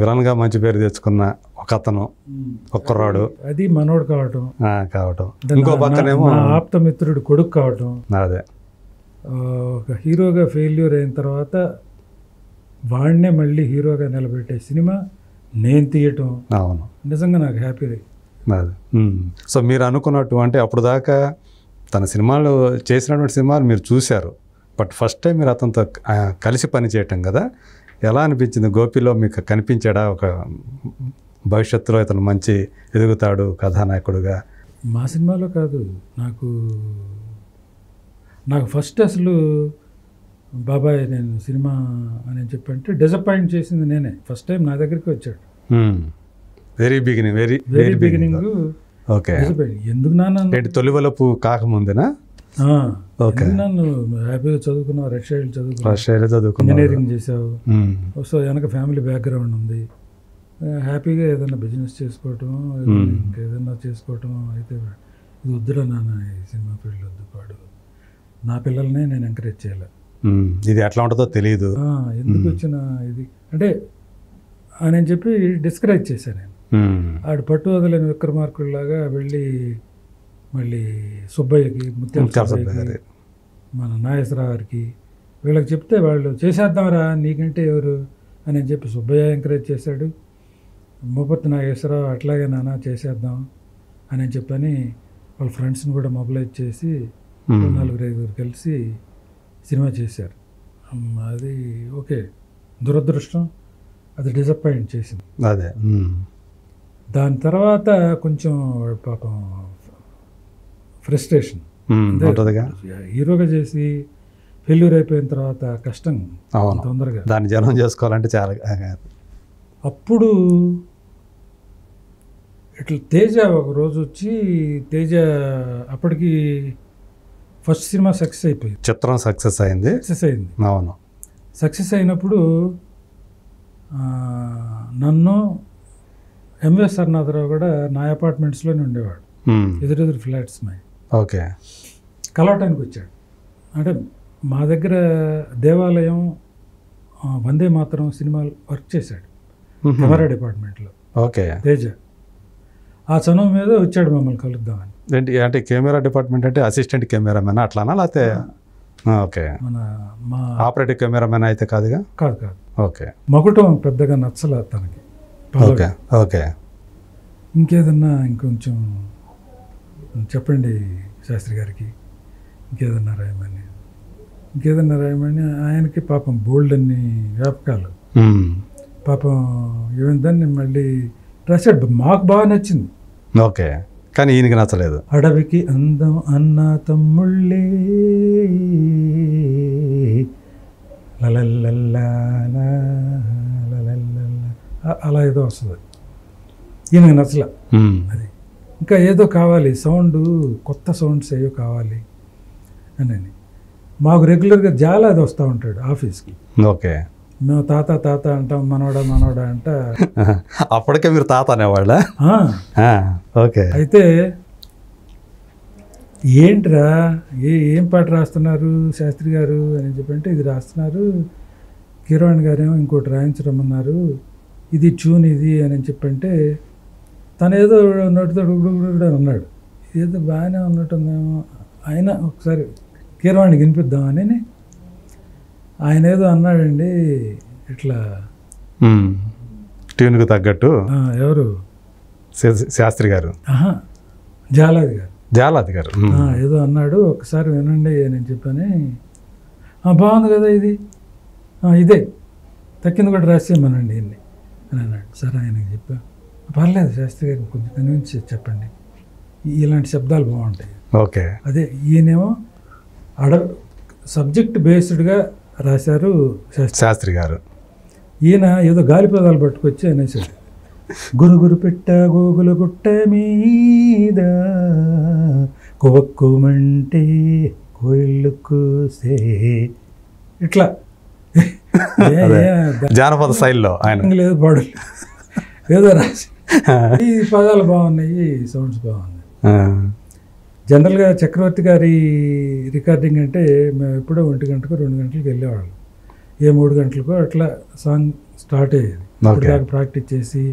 విలన్గా మంచి పేరు తెచ్చుకున్న ఒక అతను, ఒక్కరాడు, అది మనోడు కావటం ఇంకో పక్కనేమో ఆప్తమిత్రుడు కొడుకు కావటం. అదే ఒక హీరోగా ఫెయిల్యూర్ అయిన తర్వాత వాడినే మళ్ళీ హీరోగా నిలబెట్టే సినిమా నేను తీయటం అవును. నిజంగా నాకు హ్యాపీ. అది. సో మీరు అనుకున్నట్టు అంటే అప్పుడు దాకా తన సినిమాలు చేసినటువంటి సినిమాలు మీరు చూశారు, బట్ ఫస్ట్ టైం మీరు అతనితో కలిసి పని చేయటం కదా, ఎలా అనిపించింది? గోపిలో మీకు కనిపించాడా ఒక భవిష్యత్తులో ఇతను మంచి ఎదుగుతాడు కథానాయకుడుగా? మా సినిమాలో కాదు, నాకు ఫస్ట్ అసలు బాబాయ్ నేను సినిమా అని చెప్పంటే డిసప్పాయింట్ చేసింది నేనే. ఫస్ట్ టైం నా దగ్గరికి వచ్చాడు. Very beginning. Very beginning. Okay. ఎందుకు నాన్న తొలివలపు కాకముందేనా? ఓకే. నన్ను హ్యాపీగా చదువుకున్నావు, రష్యాలో చదువుకున్నావు, ఇంజనీరింగ్ చేసావు, సో వెనక ఫ్యామిలీ బ్యాక్గ్రౌండ్ ఉంది, హ్యాపీగా ఏదైనా బిజినెస్ చేసుకోవటం ఇంకేదైనా చేసుకోవటం అయితే ఇది వద్దురా నాన్న, ఈ సినిమా ఫీల్డ్ వద్దు, పాడు, నా పిల్లల్నే నేను ఎంకరేజ్ చేయాలి, ఇది ఎట్లా ఉంటుందో తెలియదు, ఎందుకు వచ్చిన ఇది అంటే అని చెప్పి డిస్కరేజ్ చేశాను నేను. ఆడు పట్టు వదలని విక్రమార్కుడిలాగా వెళ్ళి మళ్ళీ సుబ్బయ్యకి, ముత్యాల సుబ్బయ్యకి, మన నాగేశ్వరరావు గారికి వీళ్ళకి చెప్తే వాళ్ళు చేసేద్దాంరా నీకంటే ఎవరు అని చెప్పి సుబ్బయ్య ఎంకరేజ్ చేశాడు. మూపర్తి నాగేశ్వరరావు అట్లాగే నాన్న చేసేద్దాం అని చెప్పని వాళ్ళ ఫ్రెండ్స్ని కూడా మొబిలైజ్ చేసి 4-5 కలిసి సినిమా చేశారు. అది ఓకే, దురదృష్టం, అది డిసప్పాయింట్ చేసింది. అదే. దాని తర్వాత కొంచెం పాపం ఫ్రస్ట్రేషన్, హీరోగా చేసి ఫెయిల్యూర్ అయిపోయిన తర్వాత కష్టం తొందరగా దాన్ని జనం చేసుకోవాలంటే చాలా. అప్పుడు ఇట్లా తేజ ఒక రోజు వచ్చి, తేజ అప్పటికి ఫస్ట్ సినిమా సక్సెస్ అయిపోయింది, చిత్రం సక్సెస్ అయింది. అవును. సక్సెస్ అయినప్పుడు నన్ను ఎంవిఎస్ సర్నాథరావు కూడా నా అపార్ట్మెంట్స్లోనే ఉండేవాడు, ఎదురెదురు ఫ్లాట్స్ మై. ఓకే. కలవటానికి వచ్చాడు. అంటే మా దగ్గర దేవాలయం, వందే మాతరం సినిమాలు వర్క్ చేశాడు కెమెరా డిపార్ట్మెంట్లో. ఓకే. తేజ ఆ చనువు మీద వచ్చాడు మమ్మల్ని కలుద్దామని. అంటే కెమెరా డిపార్ట్మెంట్ అంటే అసిస్టెంట్ కెమెరామెన్ అట్లానా, లేకపోతే? ఓకే. మా ఆపరేటివ్ కెమెరామెన్ అయితే కాదుగా? కాదు. ఓకే. మగుటం పెద్దగా నచ్చల తనకి. ఓకే. ఓకే. ఇంకేదన్నా ఇంకొంచెం చెప్పండి శాస్త్రి గారికి, ఇంకేదన్నా రాయమని ఆయనకి పాపం బోల్డ్ అన్ని వ్యాపకాలు, పాపం ఏమైందని మళ్ళీ రాశాడు. మాకు బాగా నచ్చింది. ఓకే. కానీ ఈయనకి నచ్చలేదు. అడవికి అందం అన్న తమ్ముళ్ళే అలా ఏదో వస్తుంది, ఈయనకి నచ్చల. అది ఇంకా ఏదో కావాలి, సౌండ్, కొత్త సౌండ్స్ ఏవో కావాలి అని. మాకు రెగ్యులర్గా జాలా అది వస్తూ ఉంటాడు ఆఫీస్కి. ఓకే. మేము తాత అంటాం, మనవడా అంట. అప్పటికే మీరు తాత అనేవాళ్ళ? ఓకే. అయితే ఏంట్రా ఏం పాట రాస్తున్నారు శాస్త్రి గారు అని చెప్పంటే, ఇది రాస్తున్నారు, కీరవాణి గారేమో ఇంకోటి రాయించరమ్మన్నారు, ఇది ట్యూన్ ఇది అని చెప్పంటే, తను ఏదో నోటితో అన్నాడు, ఏదో బాగానే ఉన్నట్టుందేమో, ఆయన ఒకసారి కీరవాణికి వినిపిద్దామని ఆయన ఏదో అన్నాడండి ఇట్లా ట్యూన్కు తగ్గట్టు. ఎవరు? శాస్త్రి గారు. జాలాది గారు ఏదో అన్నాడు, ఒకసారి వినండి అని చెప్పని. బాగుంది కదా ఇది, ఇదే తక్కింది కూడా రాసేయమనండి ఇన్ని అని అన్నాడు. సరే ఆయనకి చెప్పా, పర్లేదు శాస్త్రి గారికి కొంచెం కన్విన్స్ చెప్పండి, ఇలాంటి శబ్దాలు బాగుంటాయి. ఓకే. అదే ఈయనేమో సబ్జెక్ట్ బేస్డ్గా రాశారు శాస్త్రి గారు. ఈయన ఏదో గాలి పదాలు పట్టుకొచ్చి అనేసాడు, గురుగురు పెట్ట గోగుల గుట్ట మీద కొవక్కుమంటే కోయిళ్ళు కూసే, ఇట్లా జానపద శైలిలో ఆయన లేదు పాడు ఏదో రాసి. ఈ పదాలు బాగున్నాయి, సౌండ్స్ బాగున్నాయి. జనరల్గా చక్రవర్తి గారి రికార్డింగ్ అంటే మేము ఎప్పుడో 1 గంటకు 2 గంటలకు వెళ్ళేవాళ్ళం, 3 గంటలకో అట్లా సాంగ్ స్టార్ట్ అయ్యేది. దాకా ప్రాక్టీస్ చేసి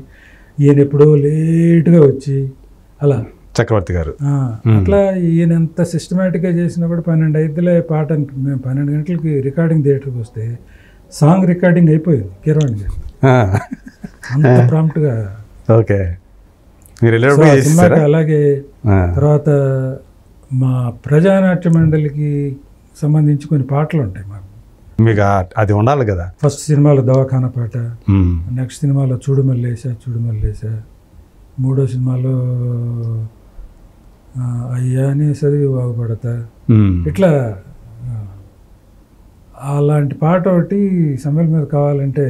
ఈయన ఎప్పుడో లేట్గా వచ్చి అలా చక్రవర్తి గారు అట్లా ఈయన ఎంత సిస్టమేటిక్గా చేసినా కూడా 12 అయితేలే పాట. మేము 12 గంటలకి రికార్డింగ్ థియేటర్కి వస్తే సాంగ్ రికార్డింగ్ అయిపోయింది కీరవాణి గారు. అంత ప్రాంప్ట్గా. ఓకే, మీరు సో ఆ సినిమాకి అలాగే తర్వాత మా ప్రజానాట్య మండలికి సంబంధించి కొన్ని పాటలు ఉంటాయి మాకు. మీకు అది ఉండాలి కదా. ఫస్ట్ సినిమాలో దవాఖానా పాట, నెక్స్ట్ సినిమాలో చూడు మల్లేశా చూడు మల్లేశా, మూడో సినిమాలో అయ్యానే చదివి బాగుపడతా, ఇట్లా అలాంటి పాట ఒకటి సమయం మీద కావాలంటే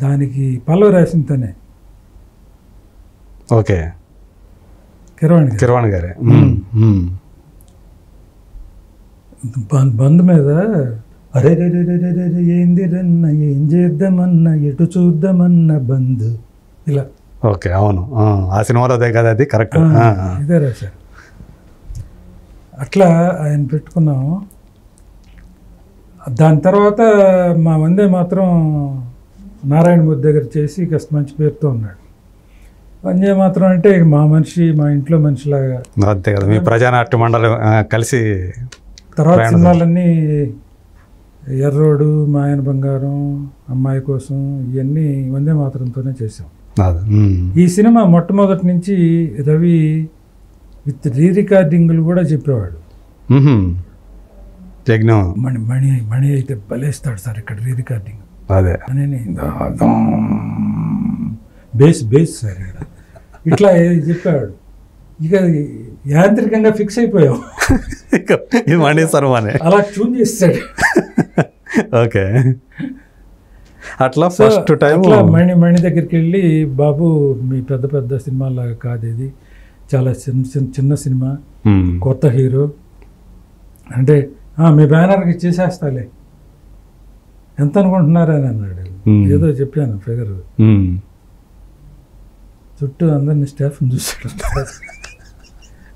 దానికి పల్లవి రాసింది తనే. ఓకే, కిరవాణి గారే. బంద్ మీద అరే ఏంది రన్న ఏం చేద్దామన్నా ఎటు చూద్దామన్నా బంద్ ఇలా. ఓకే, అవును, ఆ సినిమాలో అదే కదా, అది కరెక్ట్, ఇదే రాశారు. అట్లా ఆయన పెట్టుకున్నాము. దాని తర్వాత మా వందే మాత్రం నారాయణమూర్తి దగ్గర చేసి కాస్త మంచి పేరుతో ఉన్నాడు. వందే మాత్రం అంటే మా మనిషి, మా ఇంట్లో మనిషిలాగా. అంతే కదా, మీ ప్రజానాట్య మండలి కలిసి. తర్వాత సినిమాలన్నీ ఎర్రోడు, మాయన బంగారం, అమ్మాయి కోసం, ఇవన్నీ వందే మాత్రంతోనే చేసాం. ఈ సినిమా మొట్టమొదటి నుంచి రవి విత్ రీ రికార్డింగ్లు కూడా చెప్పేవాడు. మణి అయితే బలేస్తాడు సార్ ఇక్కడ రీ రికార్డింగ్ అని, బేస్ సార్ ఇట్లా చెప్పాడు. ఇక యాంత్రికంగా ఫిక్స్ అయిపోయాం, అలా ట్యూన్ చేస్తాడు. ఓకే, అట్లా ఫస్ట్ టైం మణి దగ్గరికి వెళ్ళి, బాబు మీ పెద్ద పెద్ద సినిమాలాగా కాదు ఇది, చాలా చిన్న సినిమా, కొత్త హీరో అంటే మీ బ్యానర్కి చేసేస్తాలే, ఎంత అనుకుంటున్నారని అన్నాడు. ఏదో చెప్పాను ఫిగర్, చుట్టూ అందరినీ స్టాఫ్ని చూసాడు.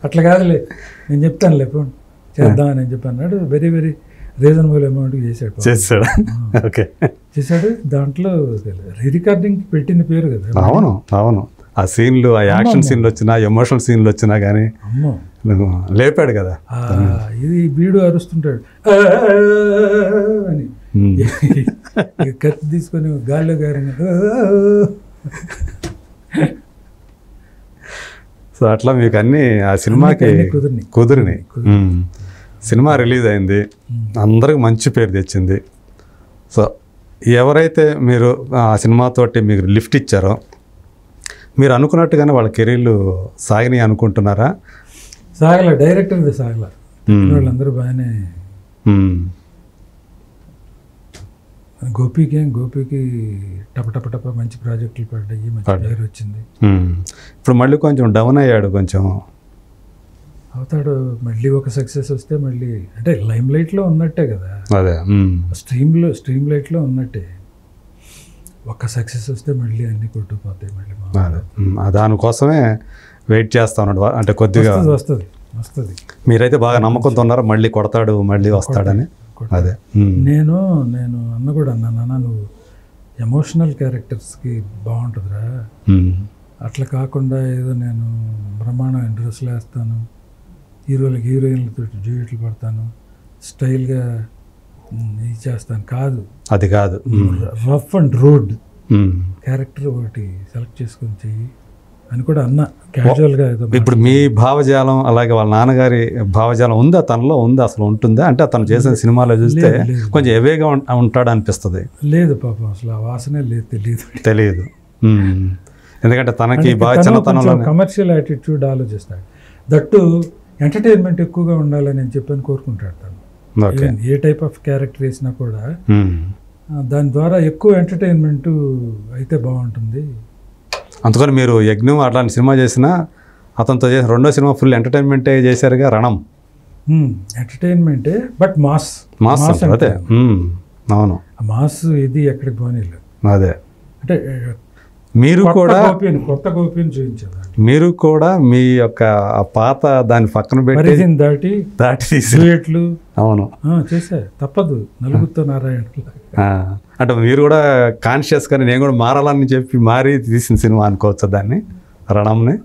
అట్లా కాదులే నేను చెప్తానులే పోండి చేద్దామని చెప్పి అన్నాడు. వెరీ వెరీ రీజనబుల్ అమౌంట్కి చేశాడు. దాంట్లో రీ రికార్డింగ్ పెట్టిన పేరు కదా. అవును అవును, ఆ సీన్లు, ఆ యాక్షన్ సీన్లు వచ్చినా, ఎమోషనల్ సీన్లు వచ్చినా కానీ అమ్మో లేపాడు కదా. ఇది బీడు అరుస్తుంటాడు అని, కత్తి తీసుకొని గాల్లో గారిని. సో అట్లా మీకు అన్నీ ఆ సినిమాకి కుదిరినాయి. సినిమా రిలీజ్ అయింది, అందరికి మంచి పేరు తెచ్చింది. సో ఎవరైతే మీరు ఆ సినిమాతోటి మీకు లిఫ్ట్ ఇచ్చారో, మీరు అనుకున్నట్టుగానే వాళ్ళ కెరీర్లు సాగినాయి అనుకుంటున్నారా? సాగల, డైరెక్టర్ది సాగల, వాళ్ళందరూ బాగానే. గోపికి టప మంచి ప్రాజెక్టులు పడ్డాయి, మంచి పేరు వచ్చింది. ఇప్పుడు మళ్ళీ కొంచెం డౌన్ అయ్యాడు, కొంచెం అవుతాడు. మళ్ళీ ఒక సక్సెస్ వస్తే మళ్ళీ అంటే లైమ్ లైట్లో ఉన్నట్టే కదా, అదే స్ట్రీమ్ లైట్లో ఉన్నట్టే. ఒక సక్సెస్ వస్తే మళ్ళీ అన్ని కొట్టుకుపోతాయి. మళ్ళీ దానికోసమే వెయిట్ చేస్తా ఉన్నాడు. అంటే కొద్దిగా వస్తుంది. మీరైతే బాగా నమ్మకంతో ఉన్నారు, మళ్ళీ కొడతాడు, మళ్ళీ వస్తాడని. అదే నేను అన్న కూడా అన్నా, నువ్వు ఎమోషనల్ క్యారెక్టర్స్కి బాగుంటుందిరా, అట్లా కాకుండా ఏదో నేను బ్రహ్మాండమైన డ్రెస్సులు వేస్తాను, హీరోయిన్లతో డ్యూయెట్లు పడతాను, స్టైల్గా ఇది చేస్తాను కాదు, అది కాదు. రఫ్ అండ్ రోడ్ క్యారెక్టర్ ఒకటి సెలెక్ట్ చేసుకొని చెయ్యి అని కూడా అన్న క్యాజువల్గా. ఇప్పుడు మీ భావజాలం అలాగే వాళ్ళ నాన్నగారి భావజాలం ఉందా తనలో? ఉందా అసలు? ఉంటుందా? అంటే తను చేసిన సినిమాలో చూస్తే కొంచెం ఎవేగా ఉంటాడు అనిపిస్తుంది. లేదు పాపం, అసలు ఆ వాసనే లేదు, తెలియదు. ఎందుకంటే తనకి బాగా చిన్నతనంలో కమర్షియల్ యాటిట్యూడ్ ఆలోచిస్తాడు. దట్టు ఎంటర్టైన్మెంట్ ఎక్కువగా ఉండాలని నేను చెప్పని కోరుకుంటాడు తను. ఏ టైప్ ఆఫ్ క్యారెక్టర్ వేసినా కూడా దాని ద్వారా ఎక్కువ ఎంటర్టైన్మెంట్ అయితే బాగుంటుంది. అందుకని మీరు యజ్ఞం అట్లాంటి సినిమా చేసినా అతనితో చేసిన రెండో సినిమా ఫుల్ ఎంటర్టైన్మెంటే చేశారుగా, రణం. ఎంటర్టైన్మెంటే బట్ మాస్. అదే అవును, మాస్ ఇది ఎక్కడికి పోనీలేదు. అదే అంటే మీరు కూడా కొత్త గోపిని చూపించారు. మీరు కూడా మీ యొక్క పాత దాని పక్కన పెట్టి దాటి డ్యూయెట్లు అవును చేశా, తప్పదు నలుగురితో నారాయణ. అంటే మీరు కూడా కాన్షియస్ గా నేను కూడా మారాలని చెప్పి మారి తీసిన సినిమా అనుకోవచ్చు దాన్ని, రణంని.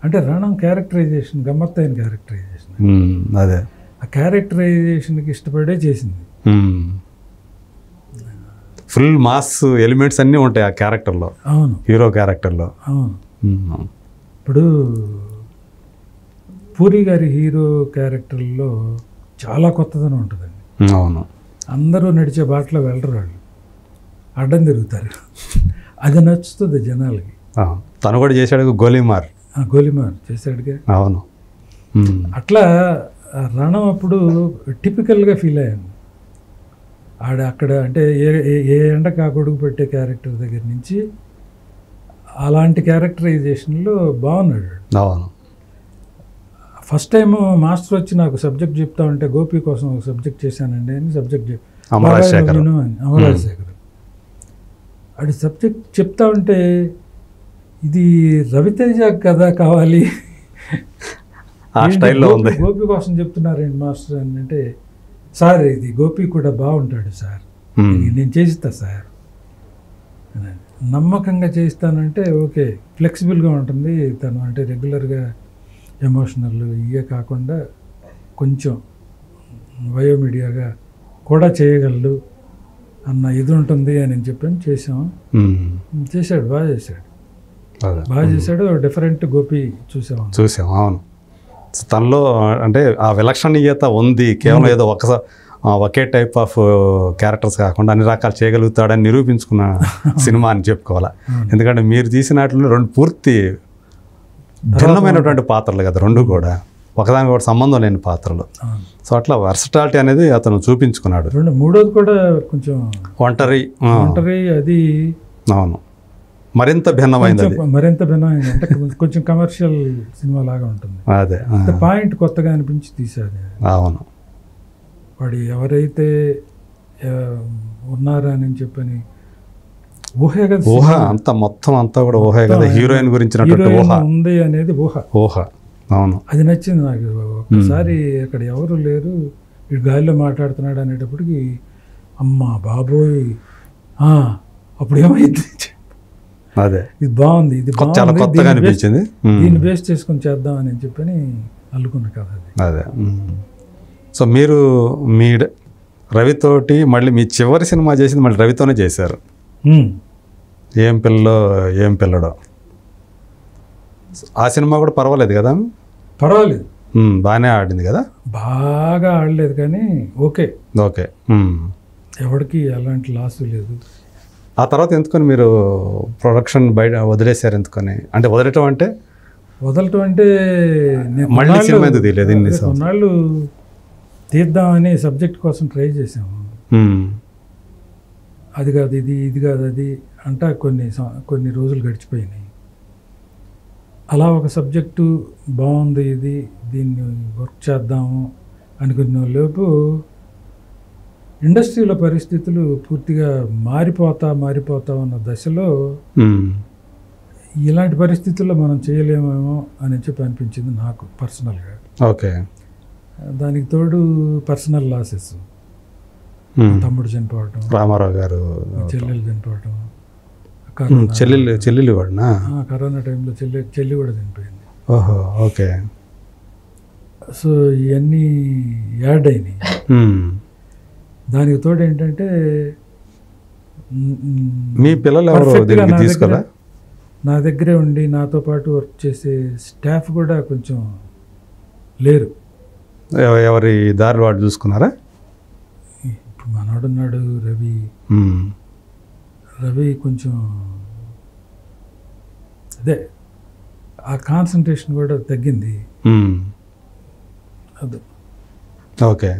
అంటే రణం క్యారెక్టరైజేషన్ గమ్మత్తైన క్యారెక్టరైజేషన్. అదే ఆ క్యారెక్టరైజేషన్కి ఇష్టపడే చేసింది. ఫుల్ మాస్ ఎలిమెంట్స్ అన్నీ ఉంటాయి ఆ క్యారెక్టర్లో, అవును హీరో క్యారెక్టర్లో. అవును. ఇప్పుడు పూరి గారి హీరో క్యారెక్టర్లో చాలా కొత్తదనం ఉంటుందండి. అవును. అందరూ నడిచే బాటలో వెళ్ళరు, వాళ్ళు అడ్డం తిరుగుతారు. అది నచ్చుతుంది జనాలకి. తను కూడా చేశాడు గోలీమార్. గోలీమార్ చేశాడుగా. అవును. అట్లా రణం అప్పుడు టిపికల్గా ఫీల్ అయ్యాను. అక్కడ అంటే ఏ ఎండకు ఆ గొడుగు పెట్టే క్యారెక్టర్ దగ్గర నుంచి అలాంటి క్యారెక్టరైజేషన్లో బాగున్నాడు. అవును. ఫస్ట్ టైం మాస్టర్ వచ్చి నాకు సబ్జెక్ట్ చెప్తా ఉంటే, గోపి కోసం ఒక సబ్జెక్ట్ చేశానండి అని సబ్జెక్ట్ అమరరాజశేఖర్ అది సబ్జెక్ట్ చెప్తా ఉంటే, ఇది రవితేజ కథ కావాలి, ఆ స్టైల్లో ఉంది. గోపి కోసం చెప్తున్నారండి మాస్టర్ అని అంటే, సార్ ఇది గోపి కూడా బాగుంటాడు సార్, నేను చేయిస్తా సార్, నమ్మకంగా చేయిస్తానంటే ఓకే, ఫ్లెక్సిబుల్గా ఉంటుంది తను, అంటే రెగ్యులర్గా ఎమోషనల్ ఇవే కాకుండా కొంచెం బయోమీడియాగా కూడా చేయగలడు అన్న ఇది ఉంటుంది అని చెప్పాను. చేసాము, చేశాడు, బాగా చేశాడు. డిఫరెంట్ గోపి చూసాం. అవును. తనలో అంటే ఆ విలక్షణీయత ఉంది. కేవలం ఏదో ఒకే టైప్ ఆఫ్ క్యారెక్టర్స్ కాకుండా అన్ని రకాలు చేయగలుగుతాడని నిరూపించుకున్న సినిమా అని చెప్పుకోవాలా. ఎందుకంటే మీరు తీసిన వాటిలో రెండు పూర్తి భిన్నమైనటువంటి పాత్రలు కదా, రెండు కూడా ఒకదానికి ఒకటి సంబంధం లేని పాత్రలు. సో అట్లా వర్సటాలిటీ అనేది అతను చూపించుకున్నాడు. మూడోది కూడా కొంచెం ఒంటరి అది. అవును, మరింత భిన్నమైంది, అంటే కొంచెం కమర్షియల్ సినిమా లాగా ఉంటుంది. అదే పాయింట్ కొత్తగా అనిపించి తీశారు. అవును. వాడు ఎవరైతే ఉన్నారా అని చెప్పని ఊహే కదా, ఊహ అంతా మొత్తం అంతా కూడా ఊహే కదా, హీరోయిన్ గురించినటువంటి ఊహ ఉంది అనేది ఊహ. అవును, అది నచ్చింది నాకు. ఒకసారి అక్కడ ఎవరు లేరు, ఇటు గాలిలో మాట్లాడుతున్నాడు అనేటప్పటికి అమ్మా బాబోయ్ అప్పుడు ఏమైంది, అదే ఇది బాగుంది, ఇది చాలా కొత్తగా అనిపించింది, దీన్ని బేస్ చేసుకొని చేద్దాం అని చెప్పని అల్లుకున్న కథ అది. అదే. సో మీరు మీ రవితోటి మళ్ళీ మీ చివరి సినిమా చేసింది మళ్ళీ రవితోనే చేశారు. ఏం పిల్లడో ఆ సినిమా కూడా పర్వాలేదు కదా? పర్వాలేదు, బాగానే ఆడింది కదా? బాగా ఆడలేదు కానీ ఓకే. ఎవరికి ఎలాంటి లాస్ లేదు. ఆ తర్వాత ఎందుకని మీరు ప్రొడక్షన్ బయట వదిలేశారు? ఎందుకని అంటే వదలటం అంటే మళ్ళీ సినిమా ఎందుకు తీయలేదు? కొన్నాళ్ళు తీద్దామని సబ్జెక్ట్ కోసం ట్రై చేసాము. అది కాదు ఇది కాదు అది అంటా కొన్ని రోజులు గడిచిపోయినాయి. అలా ఒక సబ్జెక్టు బాగుంది, దీన్ని వర్క్ చేద్దాము అనుకున్న లోపు ఇండస్ట్రీలో పరిస్థితులు పూర్తిగా మారిపోతా ఉన్న దశలో ఇలాంటి పరిస్థితుల్లో మనం చేయలేమేమో అని చెప్పి అనిపించింది నాకు పర్సనల్గా. ఓకే. దానికి తోడు పర్సనల్ లాసెస్, తమ్ముడు చనిపోవటం, రామారావు గారు చెల్లెలు చనిపోవటం, చెల్లెలు వాడినా కరోనా టైంలో చెల్లి కూడా చనిపోయింది. ఓహో, ఓకే. సో ఇవన్నీ యాడ్ అయినాయి. దానికి తోడు ఏంటంటే మీ పిల్లలు ఎవరు తీసుకోలే, నా దగ్గరే ఉండి నాతో పాటు వర్క్ చేసే స్టాఫ్ కూడా కొంచెం లేరు. ఎవరి దారి వాడు చూసుకున్నారా? ఇప్పుడు మనోడున్నాడు రవి కొంచెం అదే ఆ కాన్సన్ట్రేషన్ కూడా తగ్గింది. అది ఓకే.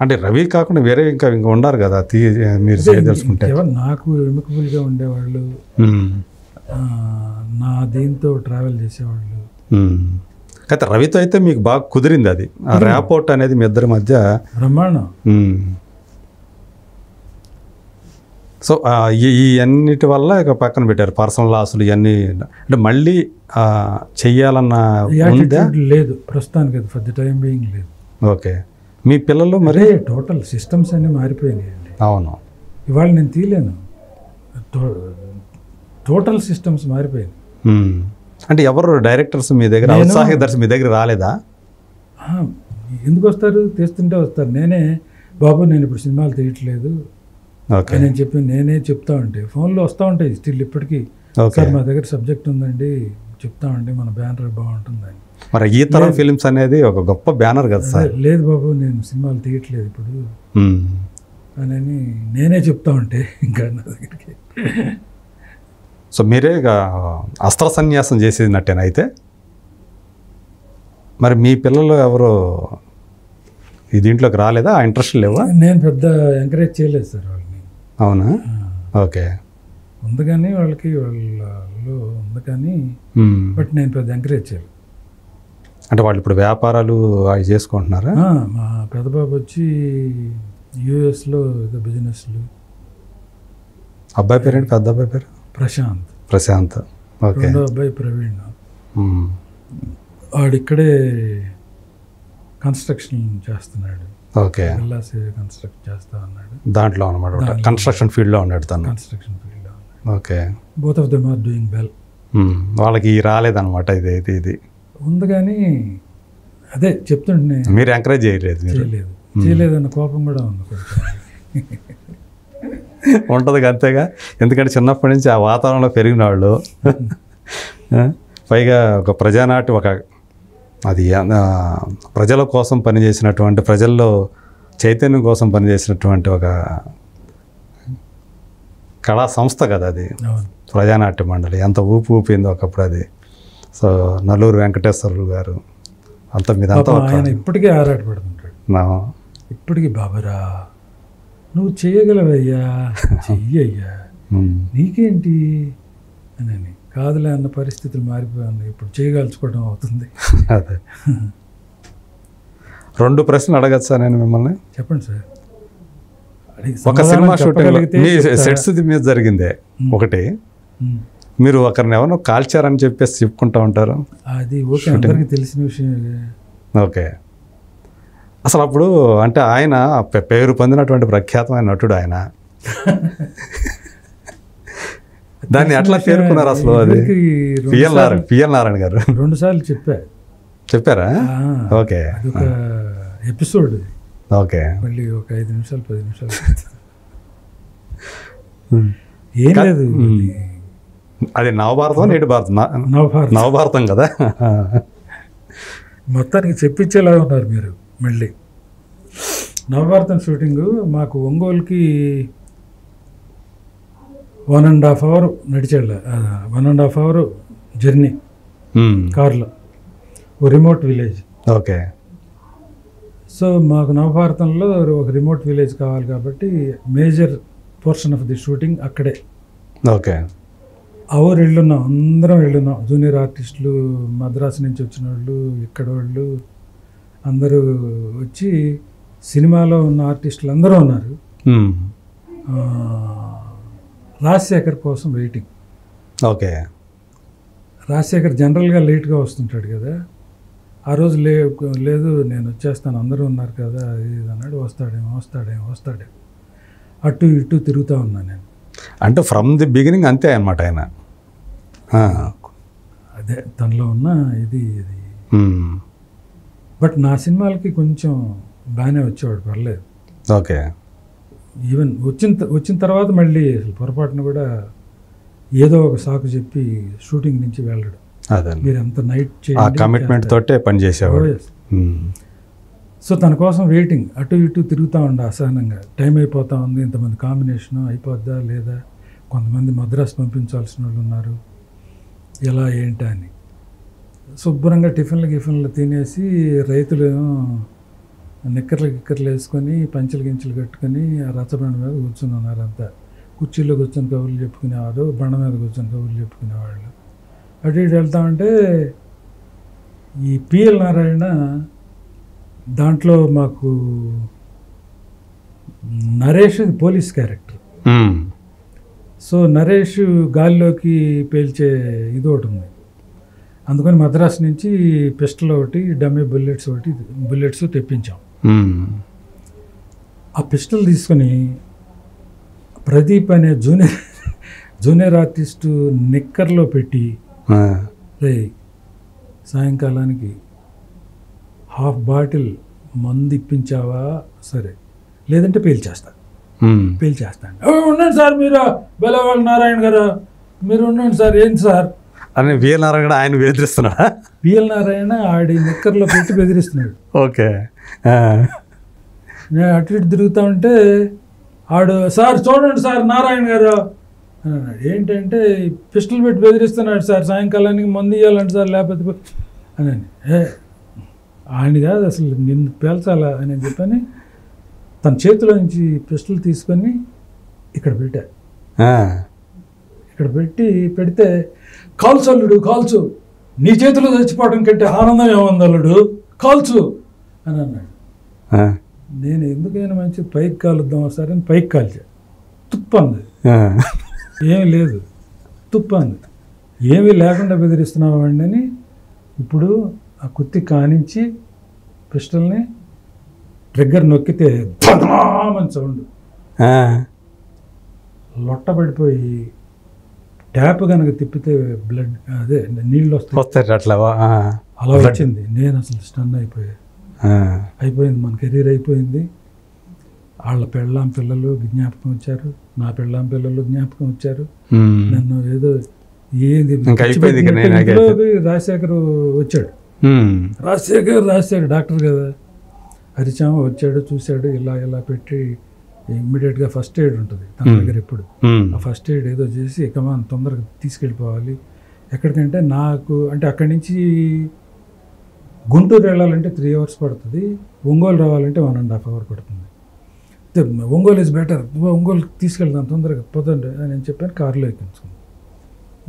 అంటే రవి కాకుండా వేరే ఇంకా ఉన్నారు కదా మీరు తెలుసుకుంటే? నాకు ఎమికబుల్గా ఉండేవాళ్ళు, నా దీంతో ట్రావెల్ చేసేవాళ్ళు. అయితే రవితో అయితే మీకు బాగా కుదిరింది, అది ఆ ర్యాపోర్ట్ అనేది మీ ఇద్దరి మధ్య బ్రహ్మాండం. సో ఈ అన్నిటి వల్ల ఇక పక్కన పెట్టారు పర్సనల్ లాసులు ఇవన్నీ. అంటే మళ్ళీ చెయ్యాలన్న లేదు ప్రస్తుతానికి, అది ఫర్ ది టైం బీయింగ్ లేదు. ఓకే. మీ పిల్లలు మరి టోటల్ సిస్టమ్స్ అన్నీ మారిపోయినాయండి. అవును, ఇవాళ నేను తీయలేను, టోటల్ సిస్టమ్స్ మారిపోయింది. అంటే ఎవరు డైరెక్టర్స్ మీ దగ్గర, ఔత్సాహిక దర్శకులు మీ దగ్గర రాలేదా? ఎందుకు వస్తారు, తీస్తుంటే వస్తారు. నేనే బాబు నేను ఇప్పుడు సినిమాలు తీయట్లేదు, ఓకే నేను చెప్పి నేనే చెప్తా ఉంటే ఫోన్లో వస్తూ ఉంటాయి స్టిల్ ఇప్పటికీ, ఓకే సార్ మా దగ్గర సబ్జెక్ట్ ఉందండి చెప్తామండి మన బ్యానర్ బాగుంటుందని. మరి ఈ తరం ఫిలిమ్స్ అనేది ఒక గొప్ప బ్యానర్ కదా సార్. లేదు బాబు నేను సినిమాలు తీయట్లేదు ఇప్పుడు అని నేనే చెప్తా ఉంటే ఇంకా నా దగ్గరికి. సో మీరే అస్త్ర సన్యాసం చేసేనట్టేనా అయితే? మరి మీ పిల్లలు ఎవరు ఈ దీంట్లోకి రాలేదా? ఆ ఇంట్రెస్ట్ లేవా? నేను పెద్ద ఎంకరేజ్ చేయలేదు సార్ వాళ్ళని. అవునా? ఓకే. ఉంది కానీ వాళ్ళకి వాళ్ళలో ఉంది కానీ, బట్ నేను పెద్ద ఎంకరేజ్ చేయలేదు. అంటే వాళ్ళు ఇప్పుడు వ్యాపారాలు అవి చేసుకుంటున్నారా? మా పెద్ద బాబు వచ్చి యూఎస్లో ఏదో బిజినెస్లు. అబ్బాయి పేరేంటి? పెద్ద అబ్బాయి పేరు ప్రశాంత్. ప్రశాంత్. ఓకే. రెండో అబ్బాయి ప్రవీణ్. వాడిక్కడే కన్స్ట్రక్షన్ చేస్తున్నాడు. ఓకే. విల్లాస్ కన్స్ట్రక్ట్ చేస్తా ఉన్నాడు. దాంట్లో అనమాట కన్స్ట్రక్షన్ ఫీల్డ్లో ఉన్నాడు తను. కన్స్ట్రక్షన్ ఫీల్డ్లో. Okay. Both of them are doing well. వాళ్ళకి రాలేదన్నమాట ఇది ఉంది కానీ అదే చెప్తుంటే మీరు ఎంకరేజ్ చేయలేదు? చేయలేదన్న కోపం కూడా ఉంది కొంచెం. ఉంటుంది అంతేగా, ఎందుకంటే చిన్నప్పటి నుంచి ఆ వాతావరణంలో పెరిగిన వాళ్ళు, పైగా ఒక ప్రజానాటి ఒక అది ప్రజల కోసం పనిచేసినటువంటి, ప్రజల్లో చైతన్యం కోసం పనిచేసినటువంటి ఒక కళా సంస్థ కదా అది ప్రజానాట్య మండలి. ఎంత ఊపిందో ఒకప్పుడు అది. సో నల్లూరు వెంకటేశ్వరులు గారు అంతా మీదంతా ఆయన ఇప్పటికీ ఆరాటపడుతుంటాడు. ఇప్పటికీ బాబరా నువ్వు చేయగలవయ్యా, చెయ్యయ్యా, నీకేంటి అని. కాదులే అన్న పరిస్థితులు మారిపోయింది, ఇప్పుడు చేయగలుచుకోవడం అవుతుంది. అదే. 2 ప్రశ్నలు అడగచ్చా నేను మిమ్మల్ని? చెప్పండి సార్. ఒక సినిమా షూటింగ్ మీ సెట్స్ మీద జరిగిందే ఒకటి, మీరు ఒకరిని ఎవరినో కాల్చారని చెప్పేసి చెప్పుకుంటూ ఉంటారు. అది ఓకే, అందరికీ తెలిసిన విషయం. ఓకే. అసలు అప్పుడు అంటే ఆయన పేరు పొందినటువంటి ప్రఖ్యాతమైన నటుడు ఆయన. దాన్ని ఎట్లా పేర్కొన్నారు అసలు? అది పిఎల్ నారాయణ గారు 2 సార్లు చెప్పారా? ఓకే. ఒక ఎపిసోడ్. ఓకే. మళ్ళీ ఒక 5 నిమిషాలు 10 నిమిషాలు ఏం లేదు. అది నవభారతం నేటి భారతం? నవభారతం కదా. మొత్తానికి చెప్పించేలా ఉన్నారు మీరు. మళ్ళీ నవభారతం షూటింగు మాకు ఒంగోలుకి 1.5 hour నడిచాడు. 1.5 hour జర్నీ కార్లో, ఓ రిమోట్ విలేజ్. ఓకే. సో మాకు నవభారతంలో ఒక రిమోట్ విలేజ్ కావాలి కాబట్టి major portion of the shooting అక్కడే. ఓకే. ఆ ఊరు వెళ్ళున్నాం, అందరం వెళ్ళున్నాం. జూనియర్ ఆర్టిస్టులు, మద్రాసు నుంచి వచ్చిన వాళ్ళు, ఇక్కడ వాళ్ళు అందరూ వచ్చి సినిమాలో ఉన్న ఆర్టిస్టులు అందరూ ఉన్నారు. రాజశేఖర్ కోసం వెయిటింగ్. ఓకే. రాజశేఖర్ జనరల్గా లేట్గా వస్తుంటాడు కదా, ఆ రోజు లేదు నేను వచ్చేస్తాను అందరూ ఉన్నారు కదా ఇది అన్నాడు. వస్తాడేమో అటు ఇటు తిరుగుతూ ఉన్నాను నేను. అంటే ఫ్రమ్ ది బిగినింగ్ అంతే అనమాట ఆయన. అదే తనలో ఉన్న ఇది. బట్ నా సినిమాలకి కొంచెం బాగానే వచ్చేవాడు, పర్లేదు. ఓకే. ఈవెన్ వచ్చిన తర్వాత మళ్ళీ అసలు పొరపాటున కూడా ఏదో ఒక సాకు చెప్పి షూటింగ్ నుంచి వెళ్ళడు. అదే మీరు ఎంత నైట్ కమిట్మెంట్ తోటే పని చేసేవాడు. సో తన కోసం వెయిటింగ్, అటు ఇటు తిరుగుతూ ఉండే అసహనంగా. టైం అయిపోతూ ఉంది, ఇంతమంది కాంబినేషను అయిపోద్దా లేదా, కొంతమంది మద్రాసు పంపించాల్సిన వాళ్ళు ఉన్నారు, ఎలా ఏంటా అని. శుభ్రంగా టిఫిన్లు తినేసి రైతులు నిక్కర్లు వేసుకొని పంచెలు గించెలు కట్టుకొని ఆ రచ్చబండ మీద కూర్చుని ఉన్నారు. అంతా కుర్చీలో కూర్చొని కబుర్లు చెప్పుకునేవారు, బండ మీద కూర్చొని కబుర్లు చెప్పుకునేవాళ్ళు. అటు ఇటు వెళ్తామంటే ఈ పిఎల్ నారాయణ దాంట్లో మాకు Naresh police character. So Naresh గాల్లోకి పేల్చే ఒకటి ఉంది. అందుకని మద్రాసు నుంచి పిస్టల్ ఒకటి, డమ్మీ బుల్లెట్స్ తెప్పించాం. ఆ పిస్టల్ తీసుకొని ప్రదీప్ అనే జూనియర్ ఆర్టిస్టు నిక్కర్లో పెట్టి, రే సాయంకాలానికి 1/2 బాటిల్ మందు ఇప్పించావా సరే, లేదంటే పేల్చేస్తా పేల్చేస్తాను. ఉండండి సార్, మీరు బెలవాళ్ళ నారాయణ గారు, మీరు ఉండండి సార్, ఏంటి సార్ అని విఎల్ నారాయణ ఆయన బెదిరిస్తున్నాడా? విఎల్ నారాయణ ఆడి నిక్కర్లో పెట్టి బెదిరిస్తున్నాడు. ఓకే. నేను అటు ఇటు తిరుగుతా ఉంటే ఆడు, సార్ చూడండి సార్ నారాయణ గారు అని అన్నాడు. ఏంటంటే పిస్టల్ పెట్టి బెదిరిస్తున్నాడు సార్, సాయంకాలానికి మందు ఇవ్వాలంట సార్, లేకపోతే అని. ఆయన కాదు అసలు, నిన్ను పేల్చాలా అని చెప్పని తన చేతిలో నుంచి పిస్టల్ తీసుకొని ఇక్కడ పెట్టా. ఇక్కడ పెడితే కాల్చు అల్లుడు, కాల్చు, నీ చేతిలో చచ్చిపోవడం కంటే ఆనందం ఏముంది అల్లుడు, కాల్చు అని అన్నాడు. నేను ఎందుకైనా మంచి పైకి కాలుద్దాం సార్ అని పైకి కాల్చా. తుప్పంది, ఏమీ లేదు, తుప్పంది. ఏమీ లేకుండా బెదిరిస్తున్నావు అండి అని ఇప్పుడు ఆ కుత్తి కానించి పిస్టల్ని ట్రిగ్గర్ నొక్కితే బదనామని సౌండ్, లొట్టబడిపోయి ట్యాప్ కనుక తిప్పితే బ్లడ్ అదే నీళ్ళు వస్తాయి అట్లా అలా వచ్చింది. నేను అసలు స్టన్ అయిపోయింది, మన కెరీర్ అయిపోయింది. వాళ్ళ పెళ్ళాం పిల్లలు జ్ఞాపకం వచ్చారు, నా పెళ్ళాం పిల్లలు జ్ఞాపకం వచ్చారు. నన్ను ఏదో ఏది రాజశేఖర్ వచ్చాడు, రాజశేఖర్ డాక్టర్ కదా, హరిచామ వచ్చాడు, చూశాడు, ఇలా పెట్టి ఇమ్మీడియట్గా ఫస్ట్ ఎయిడ్ ఉంటుంది తన దగ్గర ఎప్పుడు. ఆ ఫస్ట్ ఎయిడ్ ఏదో చేసి కమాన్ తొందరగా తీసుకెళ్ళిపోవాలి ఎక్కడికంటే, నాకు అంటే అక్కడి నుంచి గుంటూరు వెళ్ళాలంటే 3 hours పడుతుంది, ఒంగోలు రావాలంటే 1.5 hours పడుతుంది. ఒంగోలు ఈజ్ బెటర్, ఒంగోలు తీసుకెళ్తాను తొందరగా పోతండి అని నేను చెప్పాను. కారులో ఎక్కించుకున్నాను.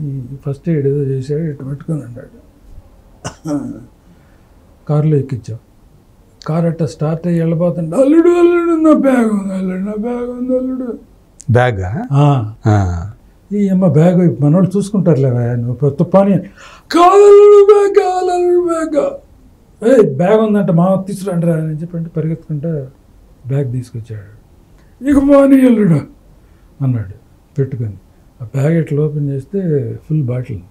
ఈ ఫస్ట్ ఎయిడ్ ఏదో చేశాడు, ఇటు పెట్టుకుని అన్నాడు. కారులో ఎక్కించాం. కారు అట్ట స్టార్ట్ అయ్యి వెళ్ళిపోతుంటే, అల్లుడు నా బ్యాగ్ ఉంది, అల్లుడు బ్యాగ్. ఈ అమ్మ బ్యాగ్ మనోళ్ళు చూసుకుంటారులే, నువ్వు తుప్పాని కాలు బ్యాగ్ బ్యాగ్ ఉందంట, మా తీసుకురండి రా అని చెప్పంటే పరిగెత్తుకుంటా బ్యాగ్ తీసుకొచ్చాడు. ఇక పోనీ అల్లుడు అన్నాడు పెట్టుకొని. ఆ బ్యాగ్ ఇట్లా ఓపెన్ చేస్తే ఫుల్ బాటిల్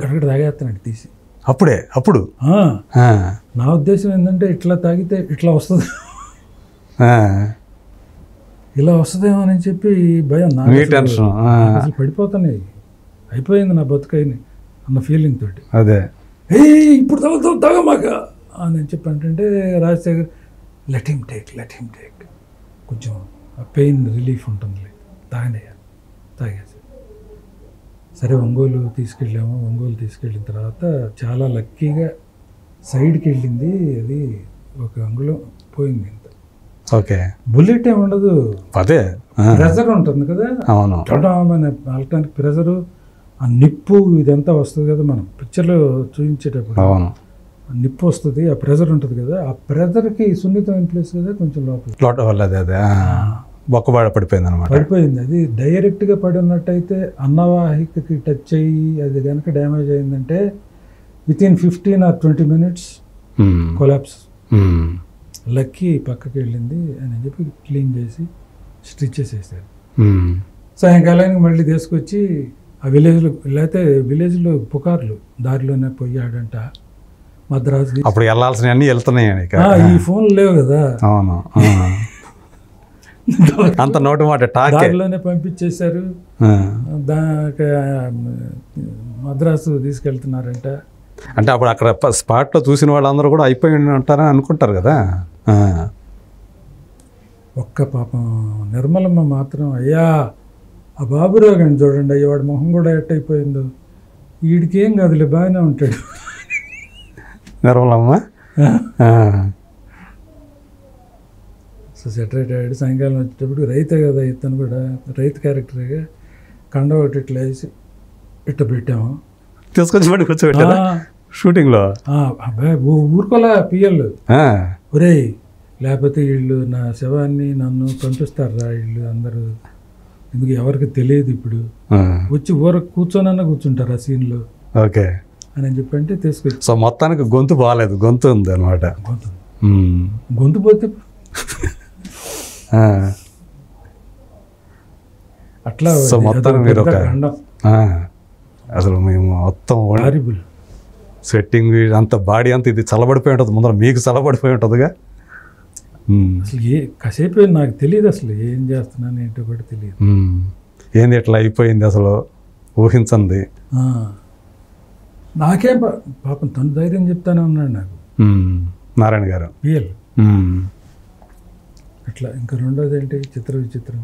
గడగడ తాగేస్తానండి తీసి. అప్పుడు నా ఉద్దేశం ఏంటంటే ఇట్లా తాగితే ఇట్లా వస్తుంది, ఇలా వస్తుందేమో అని చెప్పి భయం, అసలు పడిపోతానే, అయిపోయింది నా బతుకైని అన్న ఫీలింగ్ తోటి. అదే ఇప్పుడు తాగమాక అని చెప్పి అంటే రాజశేఖర్ లెట్ హిమ్ టేక్ కొంచెం పెయిన్ రిలీఫ్ ఉంటుంది, తాగేసి. సరే ఒంగోలు తీసుకెళ్ళాము. ఒంగోలు తీసుకెళ్ళిన తర్వాత చాలా లక్కీగా సైడ్కి వెళ్ళింది, అది 1 అంగుళం పోయింది. ఇంత ఓకే, బుల్లెట్ ఏమి ఉండదు, అదే ప్రెజర్ ఉంటుంది కదా, ఆల్టానికి ప్రెజరు, ఆ నిప్పు ఇదంతా వస్తుంది కదా, మనం పిక్చర్లో చూపించేటప్పుడు నిప్పు వస్తుంది, ఆ ప్రెజర్ ఉంటుంది కదా, ఆ ప్రెజర్కి సున్నితమైన ప్లేస్ కదా కొంచెం లోపల అదే బొక్కబాడ పడిపోయింది అనమాట. పడిపోయింది. అది డైరెక్ట్గా పడి ఉన్నట్టయితే అన్నవాహికకి టచ్ అయ్యి అది కనుక డ్యామేజ్ అయిందంటే within 15 or 20 minutes collapse. Lucky పక్కకి వెళ్ళింది అని చెప్పి క్లీన్ చేసి స్టిచెస్ వేసారు. సాయంకాలానికి మళ్ళీ తీసుకొచ్చి ఆ విలేజ్లో, లేకపోతే విలేజ్లో పుకార్లు దారిలోనే పోయాడంట మద్రాసు. అప్పుడు వెళ్ళాల్సిన అన్నీ వెళ్తున్నాయి, ఈ ఫోన్లు లేవు కదా, అవును అంత నోటి మాట దారిలోనే పంపించేశారు. మద్రాసు తీసుకెళ్తున్నారంట. అంటే అప్పుడు అక్కడ స్పాట్లో చూసిన వాళ్ళందరూ కూడా అయిపోయి ఉంటారని అనుకుంటారు కదా. ఒక్క పాపం నిర్మలమ్మ మాత్రం, అయ్యా ఆ బాబురావు గారిని చూడండి, అయ్యా వాడి మొహం కూడా ఎట్టయిపోయిందో, వీడికి ఏం కాదులే బాగానే ఉంటాడు నిర్మలమ్మ. సో సెటరేట్ అయ్యాడు. సాయంకాలం వచ్చేటప్పుడు రైతే కదా, ఇతను కూడా రైతు క్యారెక్టర్గా కండ ఒకటి ఇట్లా వేసి ఇట్లా పెట్టాము, తీసుకొచ్చి మళ్ళీ కూర్చోబెట్టారా షూటింగ్లో. ఊరుకోలే పిఎల్, ఒరే లేకపోతే వీళ్ళు నా శవాన్ని నన్ను పంపిస్తారా వీళ్ళు అందరూ, ఎందుకు ఎవరికి తెలియదు, ఇప్పుడు వచ్చి కూర్చోనన్నా కూర్చుంటారు ఆ సీన్లో. ఓకే అని చెప్పంటే తీసుకొచ్చి. సో మొత్తానికి గొంతు బాగాలేదు, గొంతు ఉంది అనమాట. గొంతు పోతే అట్లా. సో మొత్తం మీరు ఒక అసలు మేము మొత్తం హారిబుల్ సెట్టింగ్ అంత బాడీ అంతా ఇది చల్లబడిపోయి ఉంటుంది, ముందర మీకు చల్లబడిపోయి ఉంటుందిగా. అసలు కాసేపు నాకు తెలియదు, అసలు ఏం చేస్తున్నాను ఏంటో కూడా తెలియదు. ఏంది ఇట్లా అయిపోయింది అసలు ఊహించండి. నాకేం పాపం తను ధైర్యం చెప్తానే ఉన్నాడు నాకు, నారాయణ గారు. పిఎల్ అట్లా. ఇంకా రెండోది ఏంటి, చిత్ర విచిత్రం.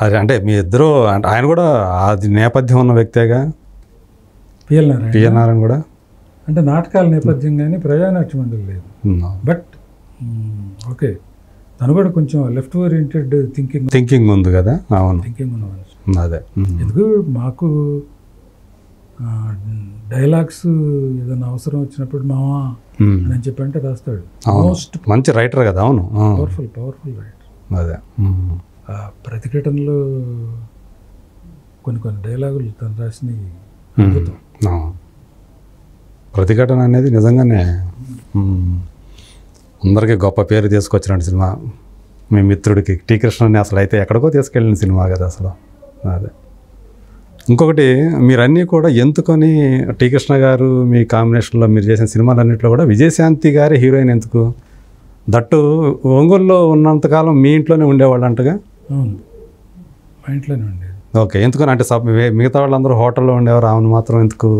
అది అంటే మీ ఇద్దరు అంటే ఆయన కూడా అది నేపథ్యం ఉన్న వ్యక్తేగా, పిఎల్ నారాయణ కూడా. అంటే నాటకాల నేపథ్యం కానీ ప్రజానాట్య మండలి లేదు. బట్ ఓకే, తను కూడా కొంచెం లెఫ్ట్ ఓరియంటెడ్ థింకింగ్ ఉంది కదా. అవును, థింకింగ్ ఉన్న మనిషి. అదే ఎందుకు మాకు డైలాగ్స్ ఏదైనా అవసరం వచ్చినప్పుడు మావా అని చెప్పంటే రాస్తాడు. మోస్ట్ మంచి రైటర్ కదా. అవును, పవర్ఫుల్ రైటర్. అదే ప్రతిఘటనలో కొన్ని డైలాగులు తను రాసినవి అద్భుతం. ప్రతిఘటన అనేది నిజంగానే అందరికీ గొప్ప పేరు తీసుకొచ్చినట్టు సినిమా. మీ మిత్రుడికి టీ కృష్ణని అసలు అయితే ఎక్కడికో తీసుకెళ్ళిన సినిమా కదా అసలు. అదే ఇంకొకటి, మీరన్నీ కూడా ఎందుకొని టీ కృష్ణ గారు మీ కాంబినేషన్లో మీరు చేసిన సినిమాలన్నింటిలో కూడా విజయశాంతి గారి హీరోయిన్ ఎందుకు? దట్టు ఒంగోలులో ఉన్నంతకాలం మీ ఇంట్లోనే ఉండేవాళ్ళు అంటగా. అవును, మా ఇంట్లోనే ఉండేది. ఓకే, ఎందుకని అంటే మిగతా వాళ్ళందరూ హోటల్లో ఉండేవారు, ఆమెను మాత్రం ఎందుకు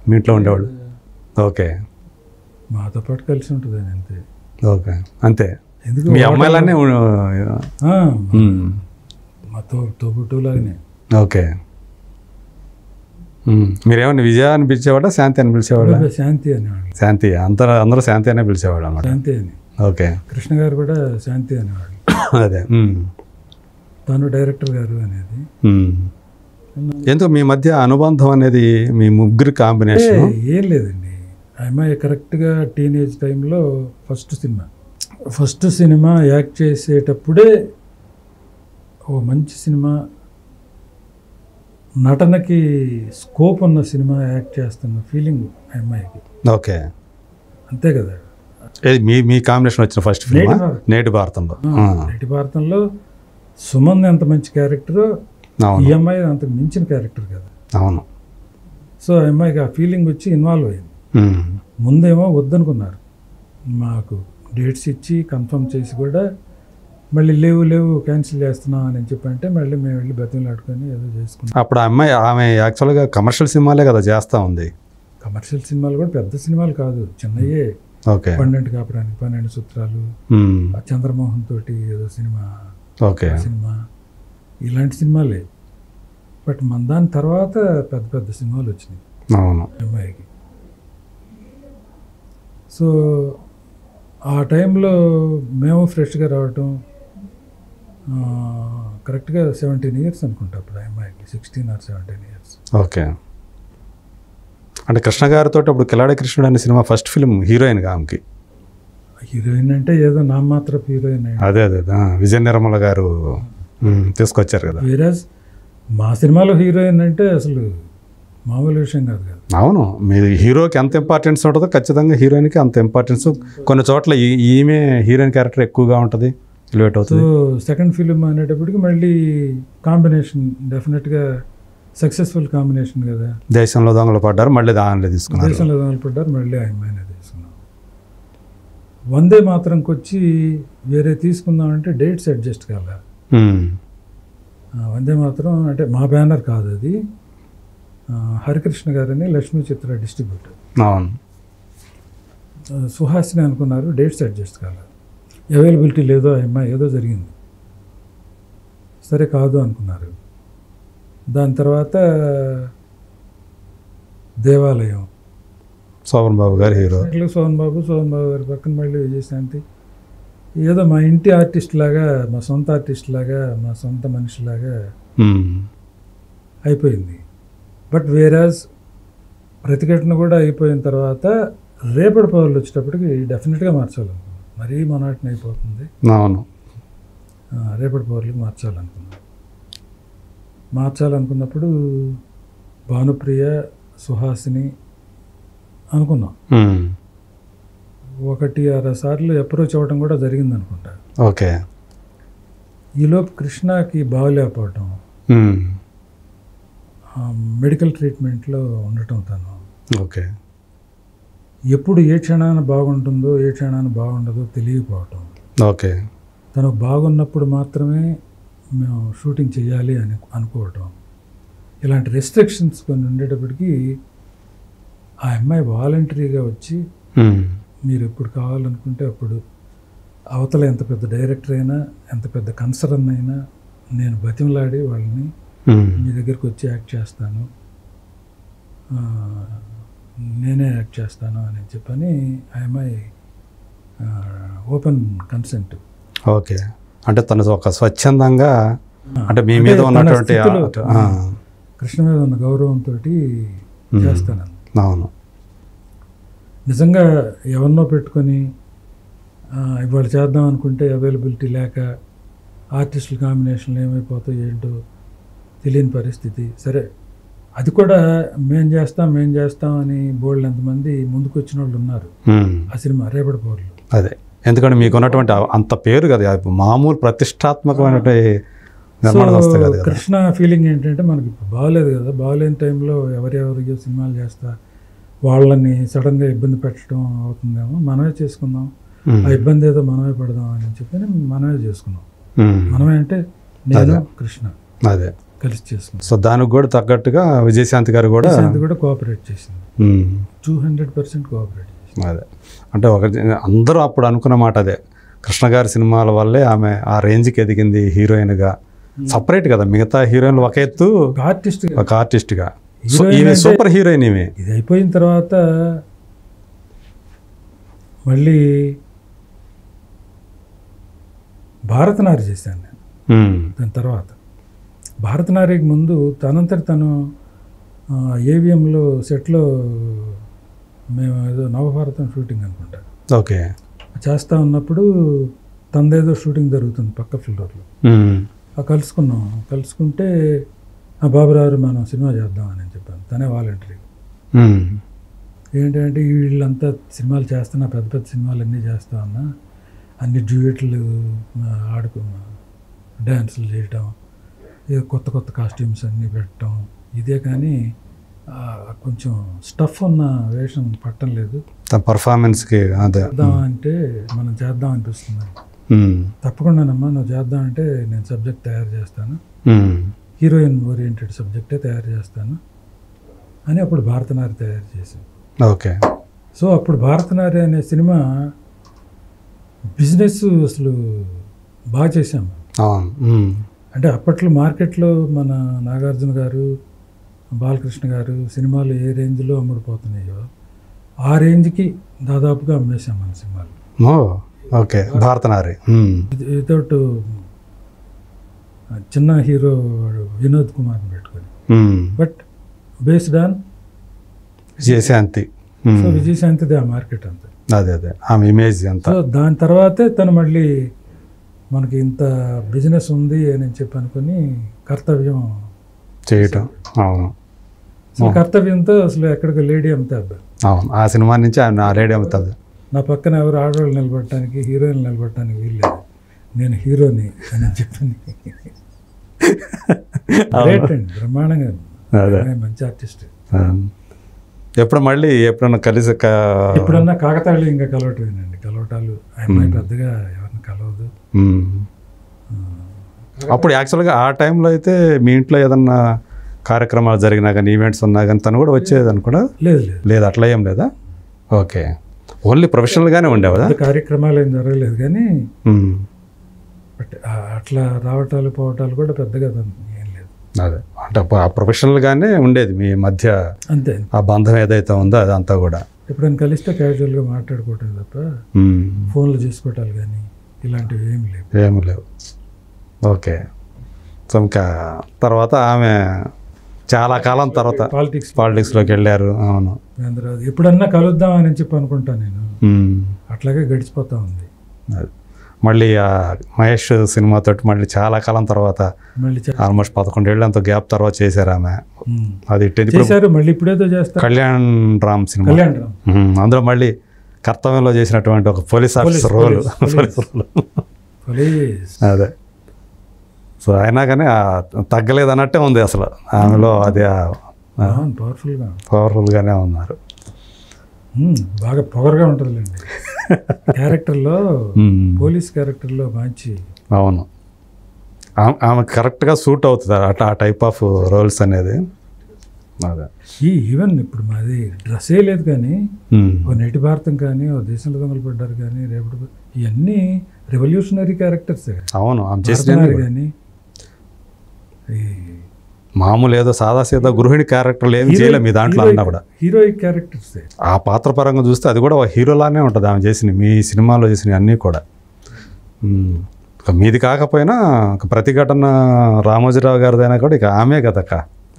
మీ ఇంట్లో ఉండేవాళ్ళు? ఓకే, మాతో పాటు కలిసి ఉంటుంది అంతే. ఓకే, అంతే. ఎందుకు మీ అమ్మాయిలనే మా తోబుట్టులాగానే. ఓకే, మీరేమన్నా విజయ అని పిలిచేవాడా, శాంతి అని పిలిచేవాడా? శాంతి అనేవాడు. శాంతి, అందరూ శాంతి అనే పిలిచేవాడు అన్నమాట. శాంతి అని. ఓకే, కృష్ణ గారు కూడా శాంతి అనేవాడు. అదే తను డైరెక్టర్ గారు అనేది. ఎందుకు మీ మధ్య అనుబంధం అనేది, మీ ముగ్గురు కాంబినేషన్? ఏం లేదండి, ఆ అమ్మాయి కరెక్ట్గా టీనేజ్ టైంలో ఫస్ట్ సినిమా యాక్ట్ చేసేటప్పుడే ఓ మంచి సినిమా, నటనకి స్కోప్ ఉన్న సినిమా యాక్ట్ చేస్తున్న ఫీలింగ్ ఆ అమ్మాయికి. ఓకే, అంతే కదా. మీ కాంబినేషన్ వచ్చిన ఫస్ట్ ఫిల్మ్ నేటి భారతంలో. నేటి భారతంలో సుమన్ ఎంత మంచి క్యారెక్టరో ఈ అమ్మాయి అంతకు మించిన క్యారెక్టర్ కదా. అవును. సో ఆ అమ్మాయికి ఆ ఫీలింగ్ వచ్చి ఇన్వాల్వ్ అయింది. ముందేమో వద్దనుకున్నారు, మాకు డేట్స్ ఇచ్చి కన్ఫర్మ్ చేసి కూడా మళ్ళీ లేవు క్యాన్సిల్ చేస్తున్నాం అని చెప్పంటే మళ్ళీ మేము వెళ్ళి బతిమలాడుకొని ఏదో చేసుకున్నాం. అప్పుడు ఆమె యాక్చువల్గా కమర్షియల్ సినిమాలే కదా చేస్తూ ఉంది. కమర్షియల్ సినిమాలు కూడా పెద్ద సినిమాలు కాదు, చిన్నయే. ఓకే, 12 కాపురానికి 12 సూత్రాలు, చంద్రమోహన్ తోటి ఏదో సినిమా, సినిమా ఇలాంటి సినిమాలే. బట్ మన దాని తర్వాత పెద్ద సినిమాలు వచ్చినాయి అమ్మాయికి. సో ఆ టైంలో మేము ఫ్రెష్గా రావటం, కరెక్ట్గా 17 years అనుకుంటా అప్పుడు అమ్మాయికి, 16 or 17 years. ఓకే, అంటే కృష్ణ గారితో అప్పుడు కిలాడి కృష్ణుడు అనే సినిమా ఫస్ట్ ఫిల్మ్ హీరోయిన్గా ఆమెకి. హీరోయిన్ అంటే ఏదో నామాత్రపు హీరోయిన్. అదే విజయ నిర్మల గారు తీసుకొచ్చారు కదా. వేరాజ్ మా సినిమాలో హీరోయిన్ అంటే అసలు మామూలు విషయం కాదు కదా. అవును, మీరు హీరోకి ఎంత ఇంపార్టెన్స్ ఉంటుందో ఖచ్చితంగా హీరోయిన్కి అంత ఇంపార్టెన్స్. కొన్ని చోట్ల ఈమె హీరోయిన్ క్యారెక్టర్ ఎక్కువగా ఉంటుంది, ఎలివేట్ అవుతుంది. సో సెకండ్ ఫిలిం అనేటప్పటికి మళ్ళీ కాంబినేషన్ డెఫినెట్గా సక్సెస్ఫుల్ కాంబినేషన్ కదా. దేశంలో దొంగలు పడ్డారు, మళ్ళీ దానిలో తీసుకున్నారు. దేశంలో దొంగలు పడ్డారు, మళ్ళీ ఆ అమ్మాయినే తీసుకున్నాం. వందే మాత్రంకి వచ్చి వేరే తీసుకుందామంటే డేట్స్ అడ్జస్ట్ కాలే. వందే మాత్రం అంటే మా బ్యానర్ కాదు అది, హరికృష్ణ గారని లక్ష్మీ చిత్ర డిస్ట్రిబ్యూటర్. అవును, సుహాసిని అనుకున్నారు, డేట్స్ అడ్జస్ట్ కాలేదు, అవైలబిలిటీ లేదో అమ్మాయి ఏదో జరిగింది, సరే కాదు అనుకున్నారు. దాని తర్వాత దేవాలయం, శోభన్ బాబు గారు హీరో. శోభన్ బాబు గారి పక్కన మళ్ళీ విజయశాంతి. ఏదో మా ఇంటి ఆర్టిస్ట్ లాగా, మా సొంత ఆర్టిస్ట్ లాగా, మా సొంత మనిషిలాగా అయిపోయింది. బట్ వేరాజ్ ప్రతిఘటన కూడా అయిపోయిన తర్వాత రేపటి పౌరులు వచ్చేటప్పటికి డెఫినెట్గా మార్చాలనుకున్నాం. మరీ మొనాటిని అయిపోతుంది. అవును, రేపటి పౌరులకు మార్చాలనుకున్నప్పుడు భానుప్రియ, సుహాసిని అనుకున్నాం. 1-6 సార్లు అప్రోచ్ అవ్వడం కూడా జరిగింది అనుకుంటా. ఓకే, ఈలోపు కృష్ణకి బాగలేకపోవటం, మెడికల్ ట్రీట్మెంట్లో ఉండటం, తను ఓకే ఎప్పుడు ఏ క్షణాన బాగుంటుందో ఏ క్షణాన బాగుండదో తెలియకపోవటం. ఓకే. తను బాగున్నప్పుడు మాత్రమే మేము షూటింగ్ చేయాలి అని అనుకోవటం, ఇలాంటి రెస్ట్రిక్షన్స్ కొన్ని ఉండేటప్పటికీ ఆ అమ్మాయి వాలంటరీగా వచ్చి మీరు ఎప్పుడు కావాలనుకుంటే అప్పుడు అవతల ఎంత పెద్ద డైరెక్టర్ అయినా ఎంత పెద్ద కన్సర్న్ అయినా నేను బతిమలాడి వాళ్ళని మీ దగ్గరికి వచ్చి యాక్ట్ చేస్తాను, నేనే యాక్ట్ చేస్తాను అని చెప్పని ఆ అమ్మాయి ఓపెన్ కన్సెంట్. ఓకే. అంటే తను ఒక స్వచ్ఛందంగా అంటే మీ మీద ఉన్నటువంటి కృష్ణ మీద ఉన్న గౌరవంతో చేస్తాను. అవును. నిజంగా ఎవరినో పెట్టుకొని ఇవాళ చేద్దాం అనుకుంటే అవైలబిలిటీ లేక ఆర్టిస్టుల కాంబినేషన్లు ఏమైపోతాయి ఏంటో తెలియని పరిస్థితి. సరే అది కూడా మేం చేస్తాం అని బోల్డ్ ఎంతమంది ముందుకు వచ్చిన వాళ్ళు ఉన్నారు ఆ సినిమా రేపటి పౌరులు. అదే, ఎందుకంటే మీకు ఉన్నటువంటి అంత పేరు కదా, మామూలు ప్రతిష్టాత్మకమైన నిర్మాణం వస్తాయి కదా. కృష్ణ ఫీలింగ్ ఏంటంటే మనకి ఇప్పుడు బాగోలేదు కదా, బాగోలేని టైంలో ఎవరెవరికి సినిమాలు చేస్తా వాళ్ళని సడన్గా ఇబ్బంది పెట్టడం అవుతుందేమో, మనమే చేసుకుందాం, ఆ ఇబ్బంది ఏదో మనమే పడదాం అని చెప్పి మనమే చేసుకున్నాం. మనమే అంటే నేను కృష్ణ అదే కలిసి చేసుకున్నాం. సో దానికి కూడా తగ్గట్టుగా విజయశాంతి గారు కూడా కోఆపరేట్ చేసింది, 200% కోఆపరేట్ చేసింది. అదే అంటే ఒక అందరూ అప్పుడు అనుకున్న మాట అదే, కృష్ణ గారి సినిమాల వల్లే ఆమె ఆ రేంజ్కి ఎదిగింది హీరోయిన్గా. సపరేట్ కదా, మిగతా హీరోయిన్లు ఒక ఎత్తు, ఒక ఆర్టిస్ట్గా ఈమె సూపర్ హీరోయిన్. ఈమె ఇది అయిపోయిన తర్వాత మళ్ళీ భారతనారి చేశాను నేను. దాని తర్వాత భారతనారికి ముందు తనంతటి తను ఏవిఎంలో సెట్లో మేము ఏదో నవభారతం షూటింగ్ అనుకుంటా ఓకే చేస్తూ ఉన్నప్పుడు తనదేదో షూటింగ్ జరుగుతుంది పక్క ఫ్లోర్లో. కలుసుకుంటే బాబురావు మనం సినిమా చేద్దామని చెప్పాను. తనే వాలంటరీ. ఏంటంటే వీళ్ళంతా సినిమాలు చేస్తున్నా, పెద్ద పెద్ద సినిమాలు అన్నీ చేస్తా ఉన్నా, అన్ని డ్యూయెట్లు ఆడుకున్నా, డ్యాన్సులు చేయటం, కొత్త కొత్త కాస్ట్యూమ్స్ అన్నీ పెట్టడం, ఇదే కానీ కొంచెం స్టఫ్ ఉన్న వేషం పట్టం లేదు. పర్ఫార్మెన్స్కి అంటే మనం చేద్దాం అనిపిస్తుంది. తప్పకుండానమ్మా నువ్వు చేద్దామంటే నేను సబ్జెక్ట్ తయారు చేస్తాను, హీరోయిన్ ఓరియంటెడ్ సబ్జెక్టే తయారు చేస్తాను అని అప్పుడు భారతనారి తయారు చేశాను. ఓకే. సో అప్పుడు భారతనారి అనే సినిమా బిజినెస్ అసలు బాగా చేశాము. అంటే అప్పట్లో మార్కెట్లో మన నాగార్జున గారు, బాలకృష్ణ గారు సినిమాలు ఏ రేంజ్లో అమ్ముడుపోతున్నాయో ఆ రేంజ్కి దాదాపుగా అమ్మేశాం మన సినిమాలు. ఓకే. భారతనారి వితౌట్ చిన్న హీరో వినోద్ కుమార్ని పెట్టుకొని, but based on Vijayashanti. So విజయశాంతిది ఆ మార్కెట్ అంతా. అదే ఆమె ఇమేజ్ అంతా. సో దాని తర్వాతే తను మళ్ళీ మనకి ఇంత బిజినెస్ ఉంది అని చెప్పి అనుకుని కర్తవ్యం చేయటం. అవును. కర్తవ్యంతో అసలు ఎక్కడికి లేడీ అమితాబ్. అవును, ఆ సినిమా నుంచి ఆ లేడీ అమితాబ్. నా పక్కన ఎవరు ఆడవాళ్ళు నిలబడటానికి, హీరోయిన్ నిలబడటానికి వీల్లేదు, నేను హీరోని అని చెప్పింది. గ్రేట్ అండి, బ్రహ్మాండంగా, మంచి ఆర్టిస్ట్. ఎప్పుడు మళ్ళీ ఎప్పుడన్నా కలిసి ఎప్పుడన్నా కాకతాళి ఇంకా కలవటమేనండి, కలవటాలు. అమ్మాయి పెద్దగా ఎవరిని కలవదు. అప్పుడు యాక్చువల్గా ఆ టైంలో అయితే మీ ఇంట్లో ఏదన్నా కార్యక్రమాలు జరిగినా కానీ, ఈవెంట్స్ ఉన్నా కానీ తను కూడా వచ్చేది అనుకున్నా? లేదు అట్లా ఏం లేదా? ఓకే, ఓన్లీ ప్రొఫెషనల్గానే ఉండేవా? కార్యక్రమాలు ఏం జరగలేదు కానీ బట్ అట్లా రావటాలు పోవటాలు కూడా పెద్దగా ఏం లేదు. అదే అంటే ప్రొఫెషనల్గానే ఉండేది మీ మధ్య, అంతే. ఆ బంధం ఏదైతే ఉందో అదంతా కూడా ఎప్పుడైనా కలిస్తే క్యాజువల్గా మాట్లాడుకోవటం తప్ప ఫోన్లు చేసుకోవటాలు కానీ ఇలాంటివి ఏమి లేవు. ఓకే. సో ఇంకా తర్వాత ఆమె చాలా కాలం తర్వాత పాలిటిక్స్లోకి వెళ్ళారు. అవును. ఎప్పుడన్నా కలుద్దాం అని చెప్పి అనుకుంటా నేను, అట్లాగే గడిచిపోతా ఉంది. మళ్ళీ ఆ మహేష్ సినిమాతో మళ్ళీ చాలా కాలం తర్వాత, ఆల్మోస్ట్ 11 ఏళ్ళు అంత గ్యాప్ తర్వాత చేశారు ఆమె. అది మళ్ళీ ఇప్పుడేదో చేస్తారు, కళ్యాణ్ రామ్ సినిమా. అందులో మళ్ళీ కర్తవ్యంలో చేసినటువంటి ఒక పోలీస్ ఆఫీసర్ రోల్. అదే. సో అయినా కానీ తగ్గలేదు అన్నట్టే ఉంది అసలు ఆమెలో. అది పవర్ఫుల్గానే ఉన్నారు. బాగా పొగరుగా ఉంటుందిలేండి. క్యారెక్టర్లో పోలీస్ క్యారెక్టర్లో మంచి. అవును, ఆమె కరెక్ట్గా సూట్ అవుతుంది అట్లా ఆ టైప్ ఆఫ్ రోల్స్ అనేది. అదే ఈవెన్ ఇప్పుడు మాది డ్రెస్సే లేదు కానీ ఓ నేటి భారతం కానీ ఓ దేశంలో దొంగలు పడ్డారు కానీ రేపటి ఇవన్నీ రెవల్యూషనరీ క్యారెక్టర్స్. అవును, ఆమె చేసిన కానీ మామూలు ఏదో సాదాసీదా గృహిణి క్యారెక్టర్లు ఏమి చేయలేదు మీ దాంట్లో అన్నా కూడా. హీరోయిక్ క్యారెక్టర్స్ ఆ పాత్ర పరంగా చూస్తే అది కూడా హీరోలానే ఉంటుంది ఆమె చేసిన, మీ సినిమాలో చేసినవి అన్నీ కూడా. మీది కాకపోయినా ప్రతిఘటన రామోజీరావు గారిదైనా కూడా ఇక ఆమె కదక్క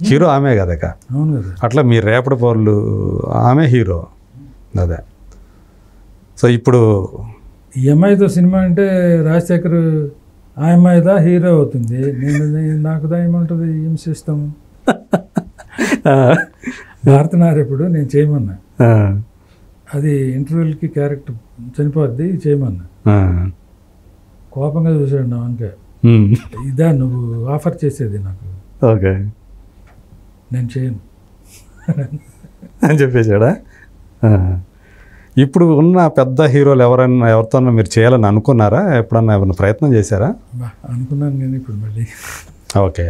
హీరో, ఆమె కదక్క. అవును కదా. అట్లా మీ రేపటి పౌరులు ఆమె హీరో. అదే. సో ఇప్పుడు ఈ అమ్మాయితో సినిమా అంటే రాజశేఖర్ ఆ అమ్మాయిదా హీరో అవుతుంది, నాకుదా ఏమంటుంది, ఏం చేస్తాము. భారతనారెప్పుడు నేను చేయమన్నా, అది ఇంటర్వ్యూలకి క్యారెక్టర్ చనిపోద్ది చేయమన్నా. కోపంగా చూసాడు నా వంక, ఇదా నువ్వు ఆఫర్ చేసేది నాకు, ఓకే నేను చేయను అని చెప్పేశాడా. ఇప్పుడు ఉన్న పెద్ద హీరోలు ఎవరితో మీరు చేయాలని అనుకున్నారా, ఎప్పుడన్నా ఏమన్నా ప్రయత్నం చేశారా? అనుకున్నాను కానీ ఇప్పుడు మళ్ళీ. ఓకే,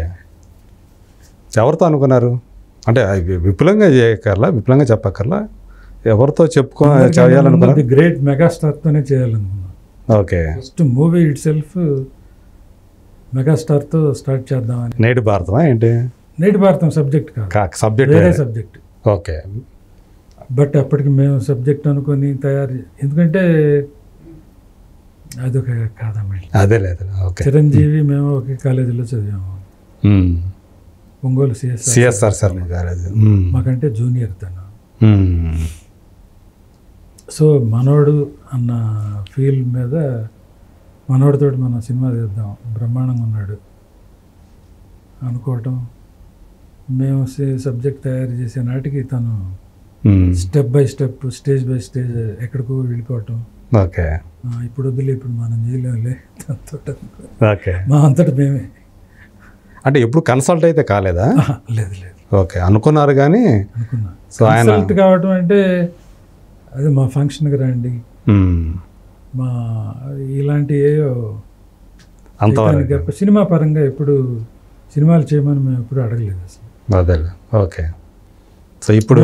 ఎవరితో అనుకున్నారు అంటే విపులంగా చేయక్కర్లా, విపులంగా చెప్పక్కర్లా, ఎవరితో చేయాలనుకున్నారు? గ్రేట్ మెగాస్టార్తోనే చేయాలనుకున్నాను. Okay, first movie itself మెగాస్టార్తో స్టార్ట్ చేద్దామని. నేటి భారతమా ఏంటి? నేటి భారతం సబ్జెక్ట్ కాదు, సబ్జెక్ట్ వేరే సబ్జెక్ట్. ఓకే, బట్ అప్పటికి మేము సబ్జెక్ట్ అనుకొని తయారు, ఎందుకంటే అదొక కాదమ్మా. అదే లేదు. ఓకే, చిరంజీవి మేము ఒకే కాలేజీలో చదివాము, ఒంగోలు సిఎస్ఆర్ శర్మ కాలేజీ, మాకంటే జూనియర్ తను. సో మనోడు అన్న ఫీల్ మీద మనోడితో మనం సినిమా తీద్దాం, బ్రహ్మాండంగా ఉన్నాడు అనుకోవటం. మేము సబ్జెక్ట్ తయారు చేసే నాటికి తను step by step, stage by stage ఎక్కడికో వెళ్ళిపోవటం. ఓకే, ఇప్పుడు వద్దులే, ఇప్పుడు మనం చేయలేములే దాంతో. ఓకే, మా అంతటా మేమే. అంటే ఎప్పుడు కన్సల్ట్ అయితే కాలేదా? లేదు లేదు. ఓకే, అనుకున్నారు కానీ. అనుకున్నా. సో కన్సల్ట్ కావటం అంటే అదే మా ఫంక్షన్కి రండి, మా ఇలాంటి ఏయో అంతవరకు. సినిమా పరంగా ఎప్పుడు సినిమాలు చేయమని మేము ఎప్పుడు అడగలేదు అసలు. అదే. ఓకే, సో ఇప్పుడు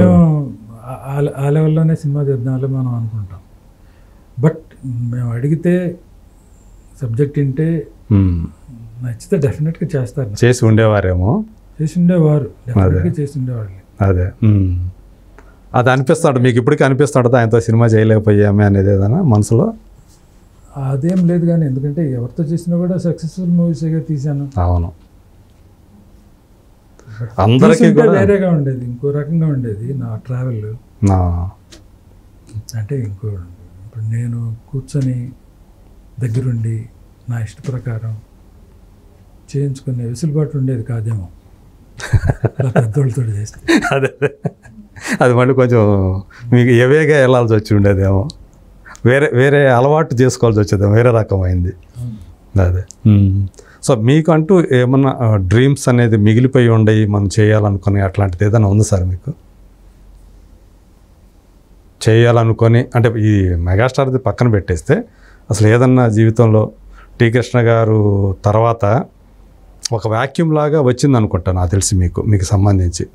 ఆ లెవెల్లోనే సినిమా చేద్దాంలే మనం అనుకుంటాం. బట్ మేము అడిగితే సబ్జెక్ట్ వింటే నచ్చితే డెఫినెట్గా చేస్తారు. చేసి ఉండేవారేమో, చేసి ఉండేవారు, డెఫినెట్గా చేసి ఉండేవాళ్ళు. అదే, అది అనిపిస్తాడు మీకు ఇప్పటికీ అనిపిస్తాడు ఆయనతో సినిమా చేయలేకపోయామే అనేది ఏదైనా మనసులో? అదేం లేదు కానీ, ఎందుకంటే ఎవరితో చేసినా కూడా సక్సెస్ఫుల్ మూవీస్గా తీశాను. అవును, అందరికీ వేరేగా ఉండేది, ఇంకో రకంగా ఉండేది నా ట్రావెల్. అంటే ఇప్పుడు నేను కూర్చొని దగ్గరుండి నా ఇష్ట ప్రకారం చేయించుకునే వెసులుబాటు ఉండేది కాదేమో పెద్దోళ్ళతో చేస్తే. అదే, అది మళ్ళీ కొంచెం మీకు ఎవేగా వెళ్ళాల్సి వచ్చి ఉండేదేమో, వేరే అలవాటు చేసుకోవాల్సి వచ్చేదేమో, వేరే రకమైంది. అదే. సో మీకంటూ ఏమన్నా డ్రీమ్స్ అనేది మిగిలిపోయి ఉండయి మనం చేయాలనుకుని అట్లాంటిది ఏదైనా ఉంది సార్ మీకు? చేయాలనుకొని అంటే ఈ మెగాస్టార్ది పక్కన పెట్టేస్తే అసలు ఏదన్నా జీవితంలో టి కృష్ణ గారు తర్వాత ఒక వ్యాక్యూమ్ లాగా వచ్చింది అనుకుంటాను నాకు తెలిసి మీకు సంబంధించి.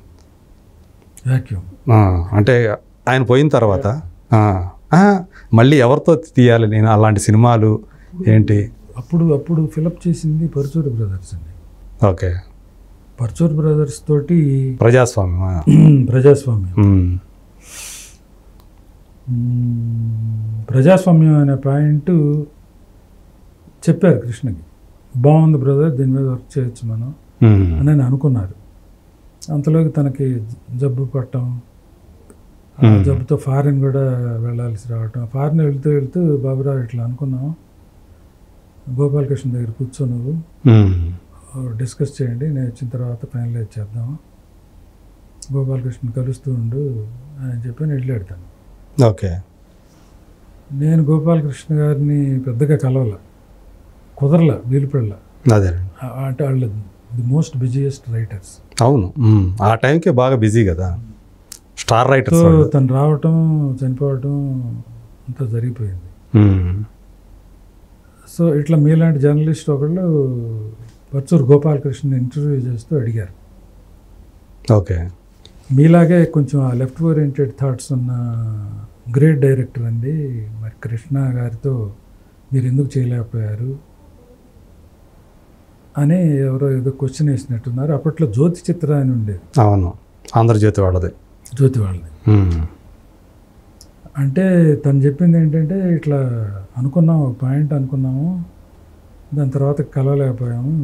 వ్యాక్యూమ్ అంటే ఆయన పోయిన తర్వాత మళ్ళీ ఎవరితో తీయాలి నేను అలాంటి సినిమాలు ఏంటి? అప్పుడు ఫిలప్ చేసింది పరుచూరి బ్రదర్స్ అండి. ఓకే, పరుచూరి బ్రదర్స్ తోటి ప్రజాస్వామ్యం అనే పాయింట్ చెప్పారు కృష్ణకి. బాగుంది బ్రదర్, దీని మీద వర్క్ చేయొచ్చు మనం అని అనుకున్నారు. అంతలోకి తనకి జబ్బు పట్టడం, జబ్బుతో ఫారిన్ కూడా వెళ్ళాల్సి రావటం. ఫారిన్ వెళ్తూ బాబురావు ఇట్లా అనుకున్నాం, గోపాలకృష్ణ దగ్గర కూర్చో, నువ్వు డిస్కస్ చేయండి, నేను వచ్చిన తర్వాత ఫైనలైజ్ చేద్దాం, గోపాలకృష్ణ కలుస్తూ ఉండు అని చెప్పి వెళ్ళాడతాను. ఓకే, నేను గోపాలకృష్ణ గారిని పెద్దగా కుదరలా, వీలుపడలా. అదే అంటే వాళ్ళు ది మోస్ట్ బిజీయెస్ట్ రైటర్స్. అవును, ఆ టైంకే బాగా బిజీ కదా, స్టార్ రైటర్స్. తను రావటం చనిపోవటం అంతా జరిగిపోయింది. సో ఇట్లా మీలాంటి జర్నలిస్ట్ ఒకళ్ళు పర్చూరు గోపాలకృష్ణ ఇంటర్వ్యూ చేస్తూ అడిగారు, ఓకే, మీలాగే కొంచెం ఆ లెఫ్ట్ ఓరియంటెడ్ థాట్స్ ఉన్న గ్రేట్ డైరెక్టర్ అండి, మరి కృష్ణ గారితో మీరు ఎందుకు చేయలేకపోయారు అని ఎవరో ఏదో క్వశ్చన్ వేసినట్టున్నారు. అప్పట్లో జ్యోతి చిత్ర అని ఉండేది. అవును, ఆంధ్రజ్యోతి వాళ్ళది, జ్యోతి వాళ్ళది. అంటే తను చెప్పింది ఏంటంటే, ఇట్లా అనుకున్నాము, ఒక పాయింట్ అనుకున్నాము, దాని తర్వాత కలవలేకపోయాము,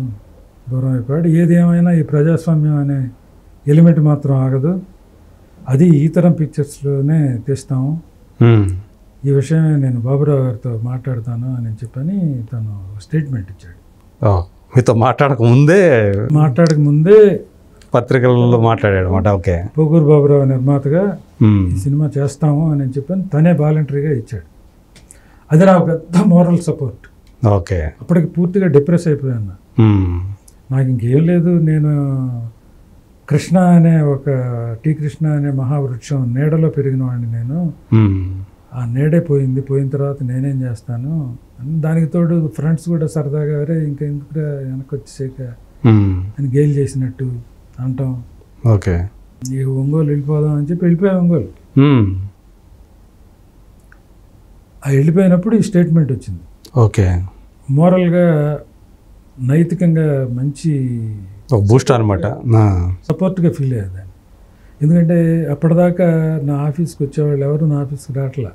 దూరం అయిపోయాడు. ఏది ఏమైనా ఈ ప్రజాస్వామ్యం అనే ఎలిమెంట్ మాత్రం ఆగదు, అది ఈ తరం పిక్చర్స్లోనే తీస్తాము, ఈ విషయమే నేను బాబురావు గారితో మాట్లాడతాను అని చెప్పని తను స్టేట్మెంట్ ఇచ్చాడు. మీతో మాట్లాడక ముందే పత్రికలలో మాట్లాడాడు అనమాట. ఓకే, పోకూరు బాబురావు నిర్మాతగా ఈ సినిమా చేస్తాము అని చెప్పని తనే వాలంటరీగా ఇచ్చాడు. అది నాకు పెద్ద మోరల్ సపోర్ట్. ఓకే, అప్పటికి పూర్తిగా డిప్రెస్ అయిపోయాను. నాకు ఇంకేం లేదు, నేను కృష్ణ అనే ఒక కృష్ణ అనే మహావృక్షం నీడలో పెరిగిన వాడిని నేను. ఆ నీడే పోయిన తర్వాత నేనేం చేస్తాను అని, దానికి తోడు ఫ్రెండ్స్ కూడా సరదాగా అరే ఇంకా ఎందుకురా వెనక్కి వచ్చేసాక అని గేల్ చేసినట్టు అంటాం. ఓకే, ఇక ఒంగోలు వెళ్ళిపోదాం అని చెప్పి వెళ్ళిపోయా ఒంగోలు. ఆ వెళ్ళిపోయినప్పుడు ఈ స్టేట్మెంట్ వచ్చింది. ఓకే, మోరల్గా నైతికంగా మంచి బూస్ట్ అనమాట, సపోర్ట్గా ఫీల్ అయ్యేదాన్ని. ఎందుకంటే అప్పటిదాకా నా ఆఫీస్కి వచ్చేవాళ్ళు ఎవరు నా ఆఫీస్కి రావట్లా.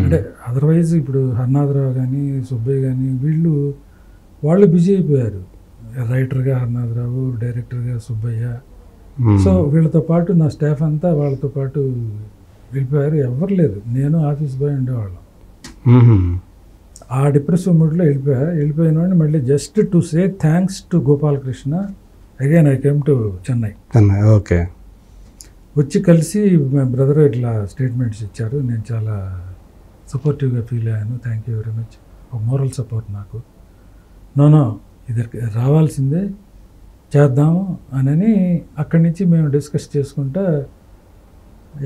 అంటే అదర్వైజ్ ఇప్పుడు హర్నాథరావు కానీ సుబ్బయ్య కానీ వాళ్ళు బిజీ అయిపోయారు. రైటర్గా హర్నాథరావు, డైరెక్టర్గా సుబ్బయ్య. సో వీళ్ళతో పాటు నా స్టాఫ్ అంతా వాళ్ళతో పాటు వెళ్ళిపోయారు, ఎవరు లేరు, నేను ఆఫీస్ బాయ్ ఉండేవాళ్ళం. ఆ డిప్రెసివ్ మూడ్లో వెళ్ళిపోయిన వాడిని మళ్ళీ just to say thanks to Gopalakrishna again I came to Chennai. Okay, వచ్చి కలిసి మా బ్రదర్ ఇట్లా స్టేట్మెంట్స్ ఇచ్చారు, నేను చాలా సపోర్టివ్గా ఫీల్ అయ్యాను, థ్యాంక్ యూ వెరీ మచ్, ఒక మోరల్ సపోర్ట్ నాకు. నో ఇది రావాల్సిందే, చేద్దాము అని అక్కడి నుంచి మేము డిస్కస్ చేసుకుంటా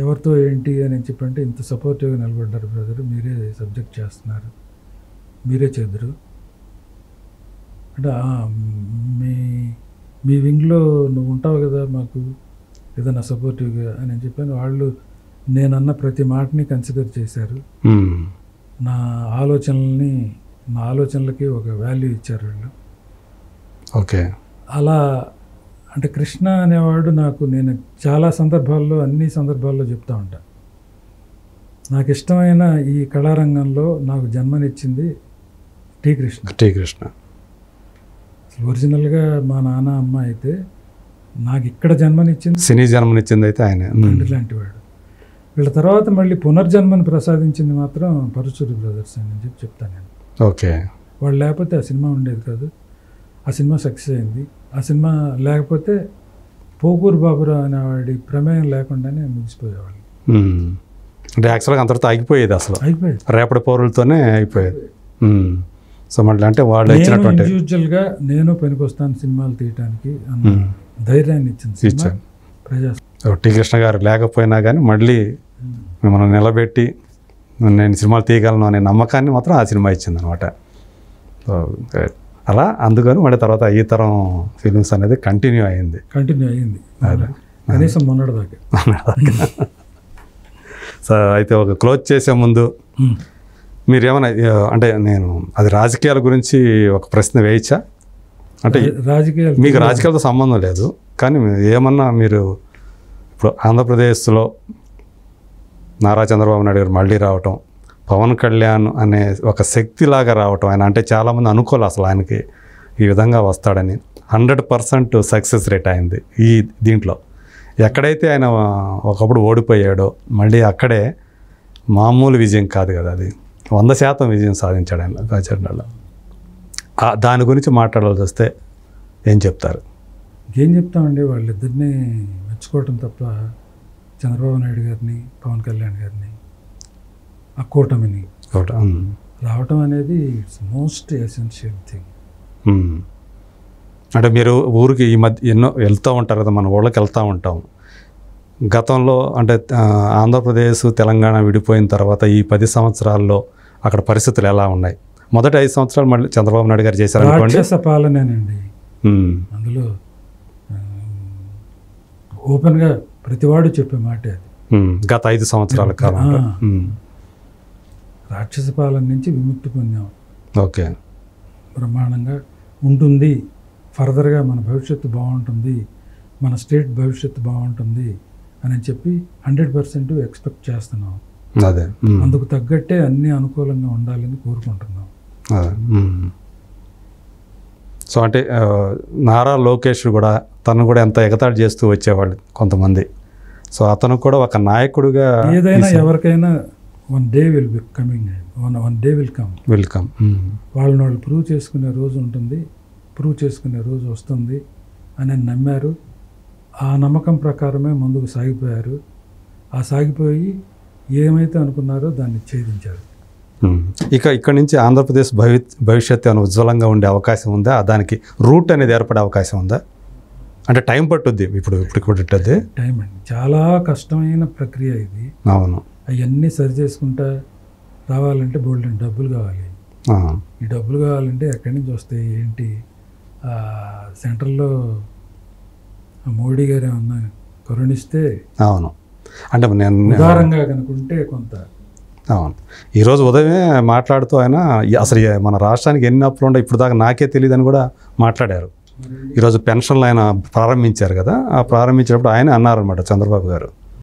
ఎవరితో ఏంటి అని చెప్పంటే, ఇంత సపోర్టివ్గా నిలబడ్డారు బ్రదర్, మీరే సబ్జెక్ట్ చేస్తున్నారు, మీరే చేద్దరు అంటే మీ వింగ్లో నువ్వు ఉంటావు కదా మాకు ఏదైనా సపోర్టివ్గా అని చెప్పాను. వాళ్ళు నేనన్న ప్రతి మాటని కన్సిడర్ చేశారు, నా ఆలోచనలకి ఒక వాల్యూ ఇచ్చారు వాళ్ళు. ఓకే, అలా అంటే కృష్ణ అనేవాడు నాకు, నేను చాలా సందర్భాల్లో అన్ని సందర్భాల్లో చెప్తా ఉంటా, నాకు ఇష్టమైన ఈ కళారంగంలో నాకు జన్మనిచ్చింది కృష్ణ. ఒరిజినల్గా మా నాన్న అమ్మ అయితే నాకు ఇక్కడ జన్మనిచ్చింది, సినీ జన్మనిచ్చింది అయితే ఆయన తండ్రి లాంటి వాడు. వీళ్ళ తర్వాత మళ్ళీ పునర్జన్మని ప్రసాదించింది మాత్రం పరుచూరి బ్రదర్స్ అని చెప్పి చెప్తాను నేను. ఓకే, వాళ్ళు లేకపోతే ఆ సినిమా ఉండేది కాదు, ఆ సినిమా సక్సెస్ అయింది. ఆ సినిమా లేకపోతే పోకూరు బాబురావు అనేవాడి ప్రమేయం లేకుండానే ముగిసిపోయేవాళ్ళు. అంటే యాక్చువల్గా అంతటితో అయిపోయేది, అసలు అయిపోయేది, రేపటి పౌరులతోనే అయిపోయేది. సో మళ్ళీ అంటే వాళ్ళు ఇచ్చినటువంటి ఇండివిజువల్గా నేను పనికొస్తాను సినిమాలు తీయటానికి అన్న ధైర్యాన్ని ఇచ్చింది కృష్ణ గారు. లేకపోయినా కానీ మళ్ళీ మిమ్మల్ని నిలబెట్టి నేను సినిమాలు తీయగలను అనే నమ్మకాన్ని మాత్రం ఆ సినిమా ఇచ్చింది అనమాట. అలా అందుకని మళ్ళీ తర్వాత ఈ తరం ఫిలిమ్స్ అనేది కంటిన్యూ అయింది కనీసం మొన్నటిదాకా. సో అయితే ఒక క్లోజ్ చేసే ముందు మీరు ఏమైనా అంటే నేను అది రాజకీయాల గురించి ఒక ప్రశ్న వేయచ్చా? అంటే మీకు రాజకీయాలతో సంబంధం లేదు, కానీ ఏమన్నా మీరు ఇప్పుడు ఆంధ్రప్రదేశ్లో నారా చంద్రబాబు నాయుడు గారు మళ్ళీ రావటం, పవన్ కళ్యాణ్ అనే ఒక శక్తిలాగా రావటం, ఆయన అంటే చాలామంది అనుకోలే అసలు ఆయనకి ఈ విధంగా వస్తాడని. 100% సక్సెస్ రేట్ అయింది ఈ దీంట్లో. ఎక్కడైతే ఆయన ఒకప్పుడు ఓడిపోయాడో మళ్ళీ అక్కడే మామూలు విజయం కాదు కదా, అది 100% విజయం సాధించాడు ఆయన రాజకీయాల్లో. దాని గురించి మాట్లాడాల్సి వస్తే ఏం చెప్తారు? ఏం చెప్తామండి, వాళ్ళిద్దరినీ మెచ్చుకోవటం తప్ప చంద్రబాబు నాయుడు గారిని, పవన్ కళ్యాణ్ గారిని, ఆ కూటమిని రావటం అనేది ఇట్స్ మోస్ట్ ఎసెన్షియల్ థింగ్. అంటే మీరు ఊరికి ఈ మధ్య ఎన్నో వెళ్తూ ఉంటారు కదా, మన ఊళ్ళకి వెళ్తూ ఉంటాం. గతంలో అంటే ఆంధ్రప్రదేశ్ తెలంగాణ విడిపోయిన తర్వాత ఈ 10 సంవత్సరాల్లో అక్కడ పరిస్థితులు ఎలా ఉన్నాయి? మొదటి 5 సంవత్సరాలు మళ్ళీ చంద్రబాబు నాయుడు గారు చేశారనుకోండి. రాక్షస పాలనేనండి. అందులో ఓపెన్గా ప్రతివాడు చెప్పే మాట అది. గత 5 సంవత్సరాల కాలంలో రాక్షస పాలన నుంచి విముక్తి పొందాం. ఓకే, బ్రహ్మాండంగా ఉంటుంది. ఫర్దర్గా మన భవిష్యత్తు బాగుంటుంది, మన స్టేట్ భవిష్యత్తు బాగుంటుంది అని చెప్పి 100% ఎక్స్పెక్ట్ చేస్తున్నాం. అదే అందుకు తగ్గట్టే అన్నీ అనుకూలంగా ఉండాలని కోరుకుంటున్నాం. సో అంటే నారా లోకేష్ కూడా తను కూడా ఎంత ఎగతాళి చేస్తూ వచ్చేవాళ్ళు కొంతమంది. సో అతను కూడా ఒక నాయకుడిగా ఏదైనా ఎవరికైనా one day will be coming, one day will come. వాళ్ళు ప్రూవ్ చేసుకునే రోజు ఉంటుంది, ప్రూవ్ చేసుకునే రోజు వస్తుంది అని నమ్మారు. ఆ నమ్మకం ప్రకారమే ముందుకు సాగిపోయారు. ఆ సాగిపోయి ఏమైతే అనుకున్నారో దాన్ని ఛేదించారు. ఇక్కడ నుంచి ఆంధ్రప్రదేశ్ భవిష్యత్తు ఏమైనా ఉజ్వలంగా ఉండే అవకాశం ఉందా? దానికి రూట్ అనేది ఏర్పడే అవకాశం ఉందా? అంటే టైం పట్టుద్ది ఇప్పుడు టైం అండి, చాలా కష్టమైన ప్రక్రియ ఇది. అవును, అవన్నీ సరి చేసుకుంటా రావాలంటే బోల్డ్ డబ్బులు కావాలి. ఈ డబ్బులు కావాలంటే ఎక్కడి నుంచి వస్తాయి ఏంటి? సెంట్రల్లో మోడీ గారు ఏమన్నా కరుణిస్తే, అవును అంటే నేను ఉదారంగా కనుకుంటే కొంత. అవును, ఈరోజు ఉదయమే మాట్లాడుతూ ఆయన అసలు మన రాష్ట్రానికి ఎన్ని అప్పులు ఉండే ఇప్పుడు దాకా నాకే తెలియదని కూడా మాట్లాడారు. ఈరోజు పెన్షన్లు ఆయన ప్రారంభించారు కదా, ఆ ప్రారంభించినప్పుడు ఆయన అన్నారనమాట చంద్రబాబు గారు,